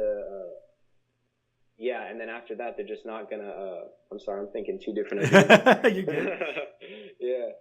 and then after that, they're just not gonna. I'm sorry, I'm thinking two different ideas. You good? Yeah,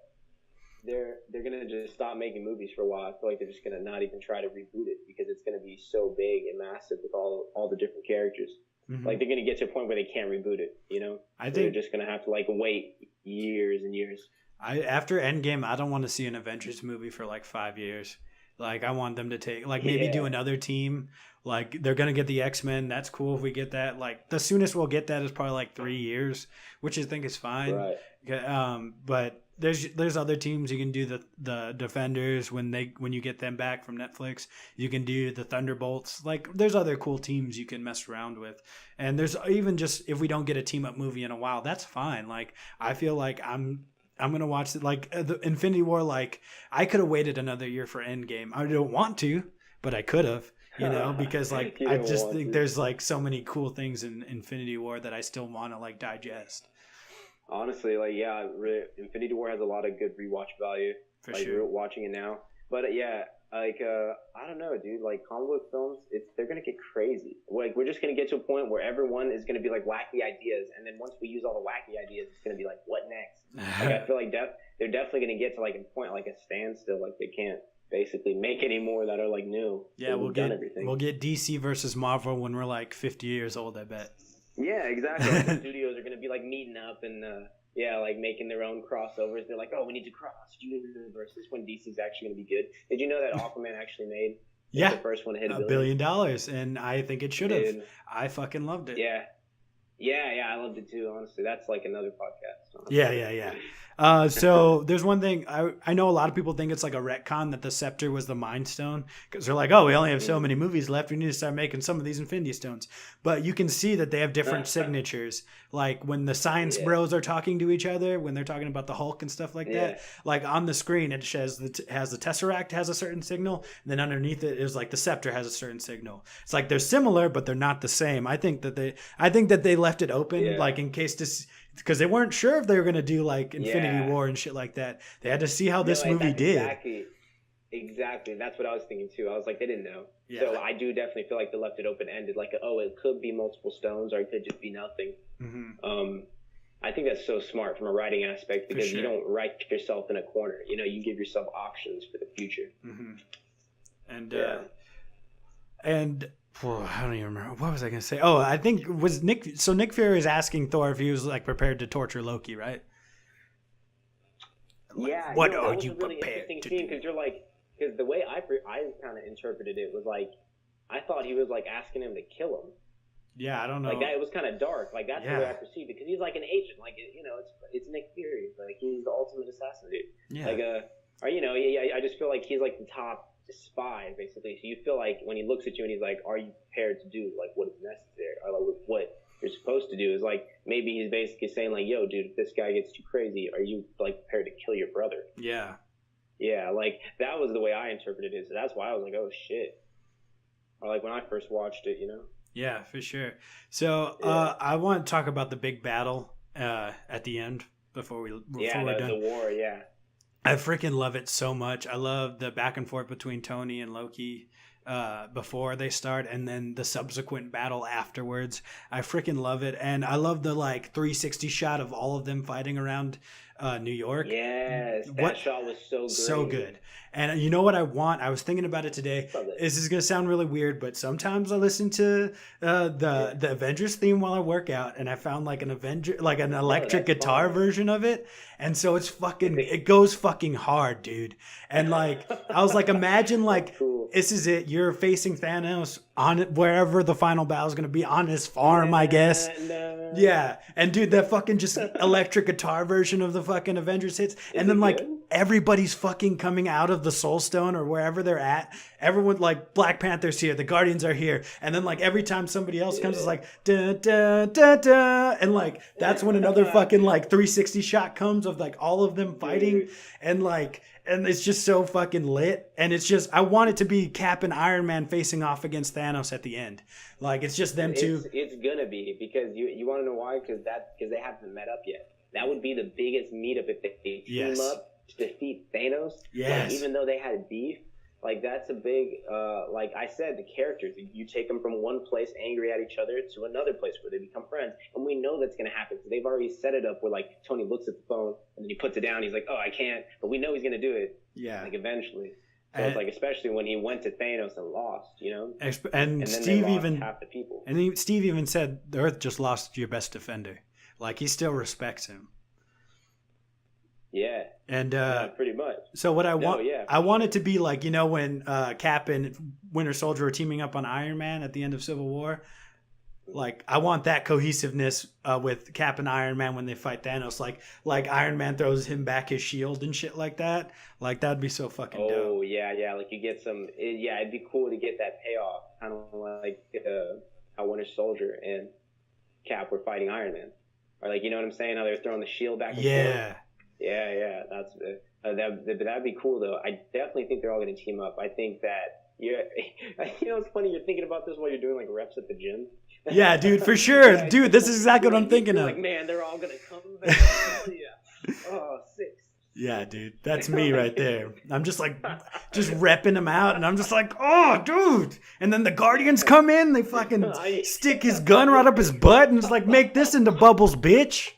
they're gonna just stop making movies for a while. I feel like they're just gonna not even try to reboot it because it's gonna be so big and massive with all the different characters. Mm-hmm. Like they're gonna get to a point where they can't reboot it, you know? I think they're just gonna have to like wait years and years. After Endgame, I don't want to see an Avengers movie for like 5 years. Like I want them to take maybe do another team. Like they're gonna get the X-Men. That's cool if we get that. Like the soonest we'll get that is probably like 3 years, which I think is fine. Right. But there's other teams you can do the Defenders when you get them back from Netflix. You can do the Thunderbolts. Like there's other cool teams you can mess around with. And there's even just if we don't get a team up movie in a while, that's fine. Like I feel like I'm gonna watch it. Like the Infinity War. Like I could have waited another year for Endgame. I don't want to, but I could have. You know, because like I just think there's like so many cool things in Infinity War that I still want to like digest. Honestly, like Infinity War has a lot of good rewatch value. For like sure. Watching it now, but I don't know, dude. Like comic book films, they're gonna get crazy. Like we're just gonna get to a point where everyone is gonna be like wacky ideas, and then once we use all the wacky ideas, it's gonna be like, what next? Like I feel like they're definitely gonna get to like a point like a standstill. Like they can't basically make any more that are like new. Yeah, we'll get DC versus Marvel when we're like 50 years old, I bet. Yeah, exactly. Like, the studios are gonna be like meeting up and like making their own crossovers. They're like, oh, we need to cross universes when DC's actually gonna be good. Did you know that Aquaman actually made the first one to hit $1 billion, and I think it should have. I fucking loved it. Yeah, I loved it too. Honestly, that's like another podcast. Honestly. Yeah. So there's one thing I know a lot of people think it's like a retcon that the scepter was the Mind Stone because they're like, oh, we only have so many movies left. We need to start making some of these Infinity Stones. But you can see that they have different signatures. Like when the science bros are talking to each other, when they're talking about the Hulk and stuff like that. Like on the screen, it has the Tesseract has a certain signal, and then underneath it is like the scepter has a certain signal. It's like they're similar, but they're not the same. I think that they left it open, like in case this. Because they weren't sure if they were going to do like Infinity War and shit like that. They had to see how this movie did. Exactly. That's what I was thinking too. I was like, they didn't know. Yeah. So I do definitely feel like they left it open-ended. Like, oh, it could be multiple stones or it could just be nothing. Mm-hmm. I think that's so smart from a writing aspect because you don't write yourself in a corner. You know, you give yourself options for the future. Mm-hmm. And I don't even remember. What was I going to say? Oh, I think was Nick. So Nick Fury is asking Thor if he was like prepared to torture Loki, right? Yeah. What are you prepared interesting to scene do? because you're like, because the way I kind of interpreted it was like, I thought he was like asking him to kill him. Yeah, I don't know. Like that, it was kind of dark. Like that's the way I perceived it because he's like an agent. Like it's Nick Fury. Like he's the ultimate assassin, dude. Yeah. Like I just feel like he's like the top spy basically. So you feel like when he looks at you and he's like, are you prepared to do like what is necessary or like what you're supposed to do? Is like maybe he's basically saying like, yo, dude, if this guy gets too crazy, are you like prepared to kill your brother? Yeah. Yeah, like that was the way I interpreted it. So that's why I was like, oh shit. Or like when I first watched it, you know. Yeah, for sure. So I want to talk about the big battle at the end before we're done. The war. Yeah. I freaking love it so much. I love the back and forth between Tony and Loki before they start, and then the subsequent battle afterwards. I freaking love it, and I love the like 360 shot of all of them fighting around New York. Yes, that shot was so great. So good. And you know what I want? I was thinking about it today. This is going to sound really weird, but sometimes I listen to the Avengers theme while I work out, and I found like an electric guitar version of it. And so it goes fucking hard, dude. And like, I was like, imagine like, this is it. You're facing Thanos on it, wherever the final battle is going to be, on his farm, I guess. Yeah. And dude, that fucking just electric guitar version of the fucking Avengers hits. And then like everybody's fucking coming out of the Soul Stone or wherever they're at. Everyone, like, Black Panther's here, the Guardians are here. And then like every time somebody else comes, it's like da da da da. And like that's when another fucking like 360 shot comes of like all of them fighting. And like, and it's just so fucking lit. And it's just, I want it to be Cap and Iron Man facing off against Thanos at the end. Like, it's just them two. It's gonna be, because you want to know why? Because they haven't met up yet. That would be the biggest meetup if they team up to defeat Thanos. Yes. Like, even though they had beef, like, that's a big, like I said, the characters, you take them from one place angry at each other to another place where they become friends. And we know that's going to happen. So they've already set it up where, like, Tony looks at the phone and then he puts it down. He's like, oh, I can't. But we know he's going to do it. Yeah. Like, eventually. So it's like, especially when he went to Thanos and lost, you know? And Steve even, half the people. And Steve even said, the Earth just lost your best defender. Like, he still respects him. Yeah. And pretty much. So what I want, I want it to be like, you know, when Cap and Winter Soldier are teaming up on Iron Man at the end of Civil War. Like, I want that cohesiveness with Cap and Iron Man when they fight Thanos. Like Iron Man throws him back his shield and shit like that. Like, that'd be so fucking dope. Oh yeah. Like, you get some. It'd be cool to get that payoff, kind of like how Winter Soldier and Cap were fighting Iron Man, or like, you know what I'm saying? How they're throwing the shield back and forth. Yeah, that's that'd be cool though. I definitely think they're all going to team up. I think that you know, it's funny, you're thinking about this while you're doing like reps at the gym. Yeah, dude, for sure, dude. This is exactly what I'm thinking of. Like, man, they're all going to come back. Oh yeah. Oh, 6. Yeah, dude, that's me right there. I'm just like, just repping him out, and I'm just like, oh, dude. And then the Guardians come in, they fucking stick his gun right up his butt, and it's like, make this into bubbles, bitch.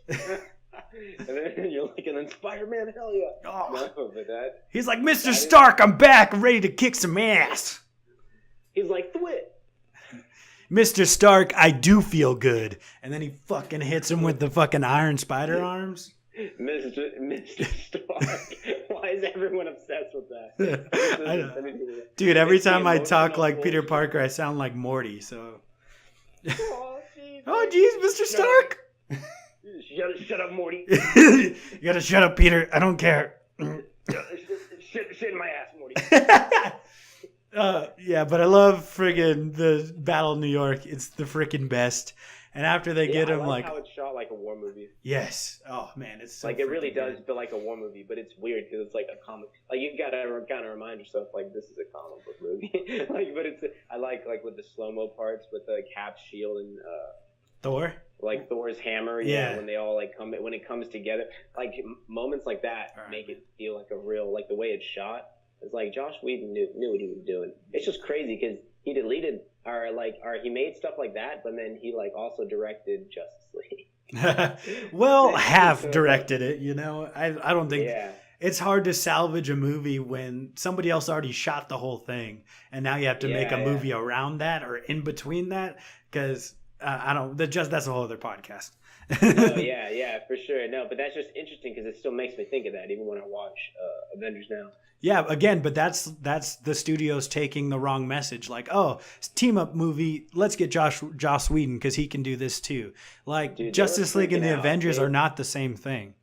And then you're like, and then Spider-Man, hell yeah. Oh. No, but he's like, Mr. Stark, I'm back. I'm ready to kick some ass. He's like, thwit. Mr. Stark, I do feel good. And then he fucking hits him with the fucking iron spider arms. Mr. Stark. Why is everyone obsessed with that? Dude, every time I talk like Peter Parker, I sound like Morty, so. Oh, jeez, Mr. Stark. Shut up, Morty. You gotta shut up, Peter. I don't care. Shit in my ass, Morty. Yeah, but I love friggin' the Battle of New York. It's the freaking best. And after they get him, like how it's shot like a war movie. Yes. Oh man, it's so like it really good. does feel like a war movie, but it's weird because it's like a comic. Like, you gotta kind of remind yourself, like, this is a comic book movie. Like, but it's I like with the slow mo parts with the Cap shield and Thor. Like Thor's hammer, when they all like when it comes together, like moments like that make it feel like a real, like the way it's shot. It's like Joss Whedon knew what he was doing. It's just crazy because he deleted he made stuff like that, but then he like also directed Justice League. Well, half directed it, you know. I don't think it's hard to salvage a movie when somebody else already shot the whole thing, and now you have to make a movie around that or in between that because. That's a whole other podcast. Oh, yeah, for sure. No, but that's just interesting because it still makes me think of that even when I watch Avengers now. Yeah, again, but that's the studios taking the wrong message. Like, oh, team up movie. Let's get Joss Whedon because he can do this too. Like, dude, Justice League and the Avengers are not the same thing.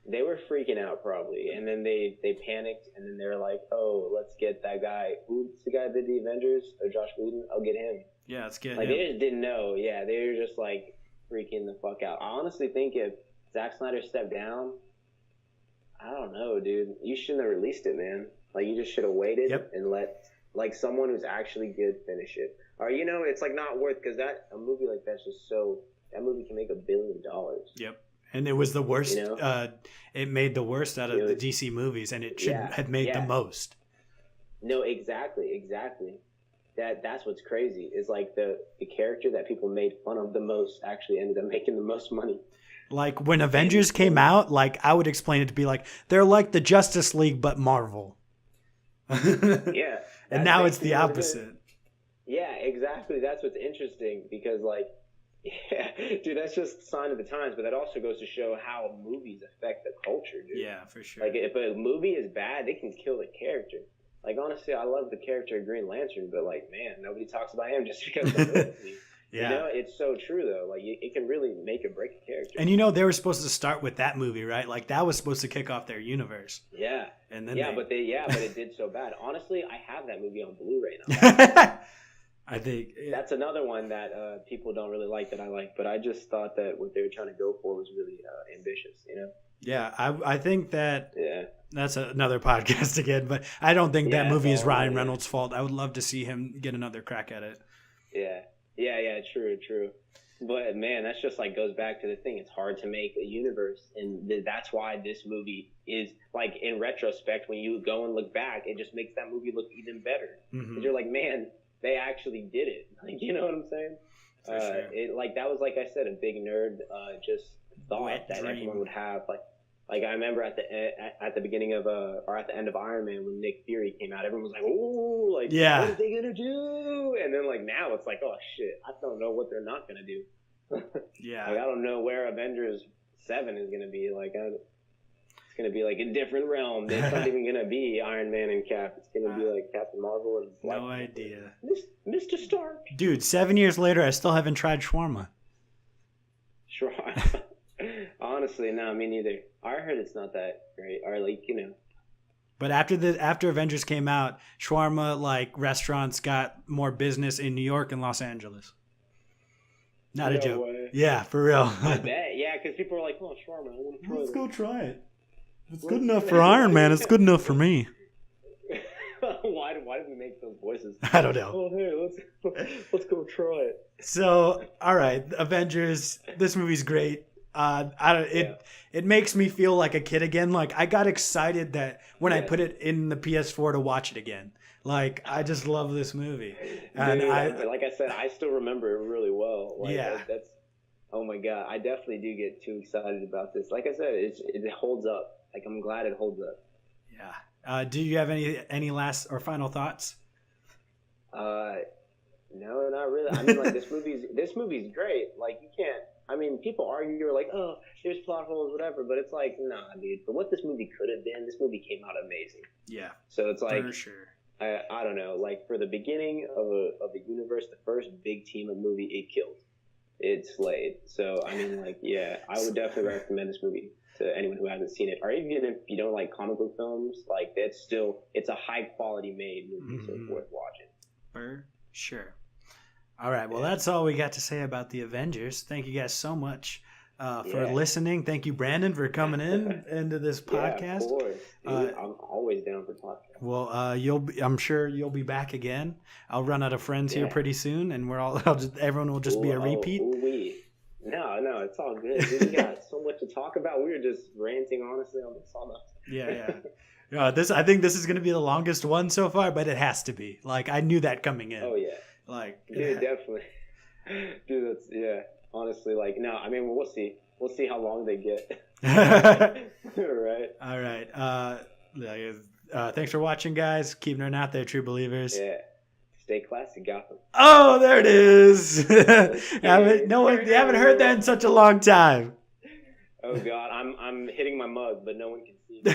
They were freaking out probably, and then they panicked, and then they were like, oh, let's get that guy. Who's the guy that did the Avengers? Or Joss Whedon? I'll get him. Yeah, let's get him. They just didn't know. Yeah, they were just like freaking the fuck out. I honestly think if Zack Snyder stepped down, I don't know, dude. You shouldn't have released it, man. Like, you just should have waited and let like someone who's actually good finish it. Or, you know, it's like not worth, because a movie like that's just so, that movie can make $1 billion. Yep. And it was the worst. You know? It made the worst out of the DC movies, and it should have made the most. No, exactly. That's what's crazy is like the character that people made fun of the most actually ended up making the most money. Like when Avengers came out, like I would explain it to be like they're like the Justice League but Marvel. Yeah. And now it's the opposite. Yeah, exactly. That's what's interesting because like, yeah, dude, that's just a sign of the times. But that also goes to show how movies affect the culture, dude. Yeah, for sure. Like if a movie is bad, they can kill the character. Like honestly, I love the character of Green Lantern, but like, man, nobody talks about him just because of the movie. Yeah. You know, it's so true though. Like it can really make or break a character. And you know, they were supposed to start with that movie, right? Like that was supposed to kick off their universe. Yeah. And then but it did so bad. Honestly, I have that movie on Blu-ray now. I think that's another one that people don't really like that I like, but I just thought that what they were trying to go for was really ambitious, you know? Yeah, I think that that's another podcast again, but I don't think that movie is Ryan Reynolds' fault. I would love to see him get another crack at it. Yeah, true. But man, that's just like goes back to the thing. It's hard to make a universe, and that's why this movie is like in retrospect. When you go and look back, it just makes that movie look even better. Because you're like, man, they actually did it. Like, you know what I'm saying? Sure. It like that was, like I said, a big nerd just thought that everyone would have. Like I remember at the beginning of or at the end of Iron Man when Nick Fury came out, everyone was like, "Oh, like what are they gonna do?" And then like now it's like, "Oh shit, I don't know what they're not gonna do." Yeah, like I don't know where Avengers 7 is gonna be. Like it's gonna be like a different realm. It's not even gonna be Iron Man and Cap. It's gonna be like Captain Marvel and Black no idea. Mr. Stark. Dude, 7 years later, I still haven't tried shawarma. Honestly, no, me neither. I heard it's not that great, or like, you know. But after Avengers came out, shawarma like restaurants got more business in New York and Los Angeles. Not a joke. Way. Yeah, for real. I bet. Yeah, because people are like, "Oh, shawarma, I want to try." Let's go try it. If it's good enough for Iron Man, it's good enough for me. Why did we make those voices? I don't know. Oh, hey, let's go try it. So, all right, Avengers. This movie's great. It makes me feel like a kid again. Like I got excited that when I put it in the PS4 to watch it again. Like I just love this movie. And dude, like I said, I still remember it really well. Like, yeah. That's oh my god, I definitely do get too excited about this. Like I said, it holds up. Like I'm glad it holds up. Yeah. Do you have any last or final thoughts? No, not really. I mean, like this movie's great. Like you can't. I mean, people argue like, oh, there's plot holes, whatever, but it's like, nah, dude. For what this movie could have been, this movie came out amazing. Yeah. So it's like, for sure. I don't know, like for the beginning of a universe, the first big team of movie, it killed, it slayed. So I mean, like, yeah, I would definitely recommend this movie to anyone who hasn't seen it, or even if you don't like comic book films, like it's a high quality made movie, so it's worth watching. For sure. All right. Well, that's all we got to say about the Avengers. Thank you guys so much for listening. Thank you, Brandon, for coming into this podcast. Yeah, of course. Dude, I'm always down for podcasts. Well, I'm sure you'll be back again. I'll run out of friends here pretty soon, and everyone will just be a repeat. No, it's all good. Dude, we got so much to talk about. We were just ranting, honestly, on the sawdust. Yeah. I think this is going to be the longest one so far, but it has to be. Like I knew that coming in. Oh yeah. Like, dude, definitely. Dude, honestly, like, no, I mean, we'll see. We'll see how long they get. Right. All right. Thanks for watching, guys. Keep nerding out there, true believers. Yeah. Stay classy, Gotham. Oh, there it is. You haven't heard that in such a long time. Oh God, I'm hitting my mug, but no one can see me.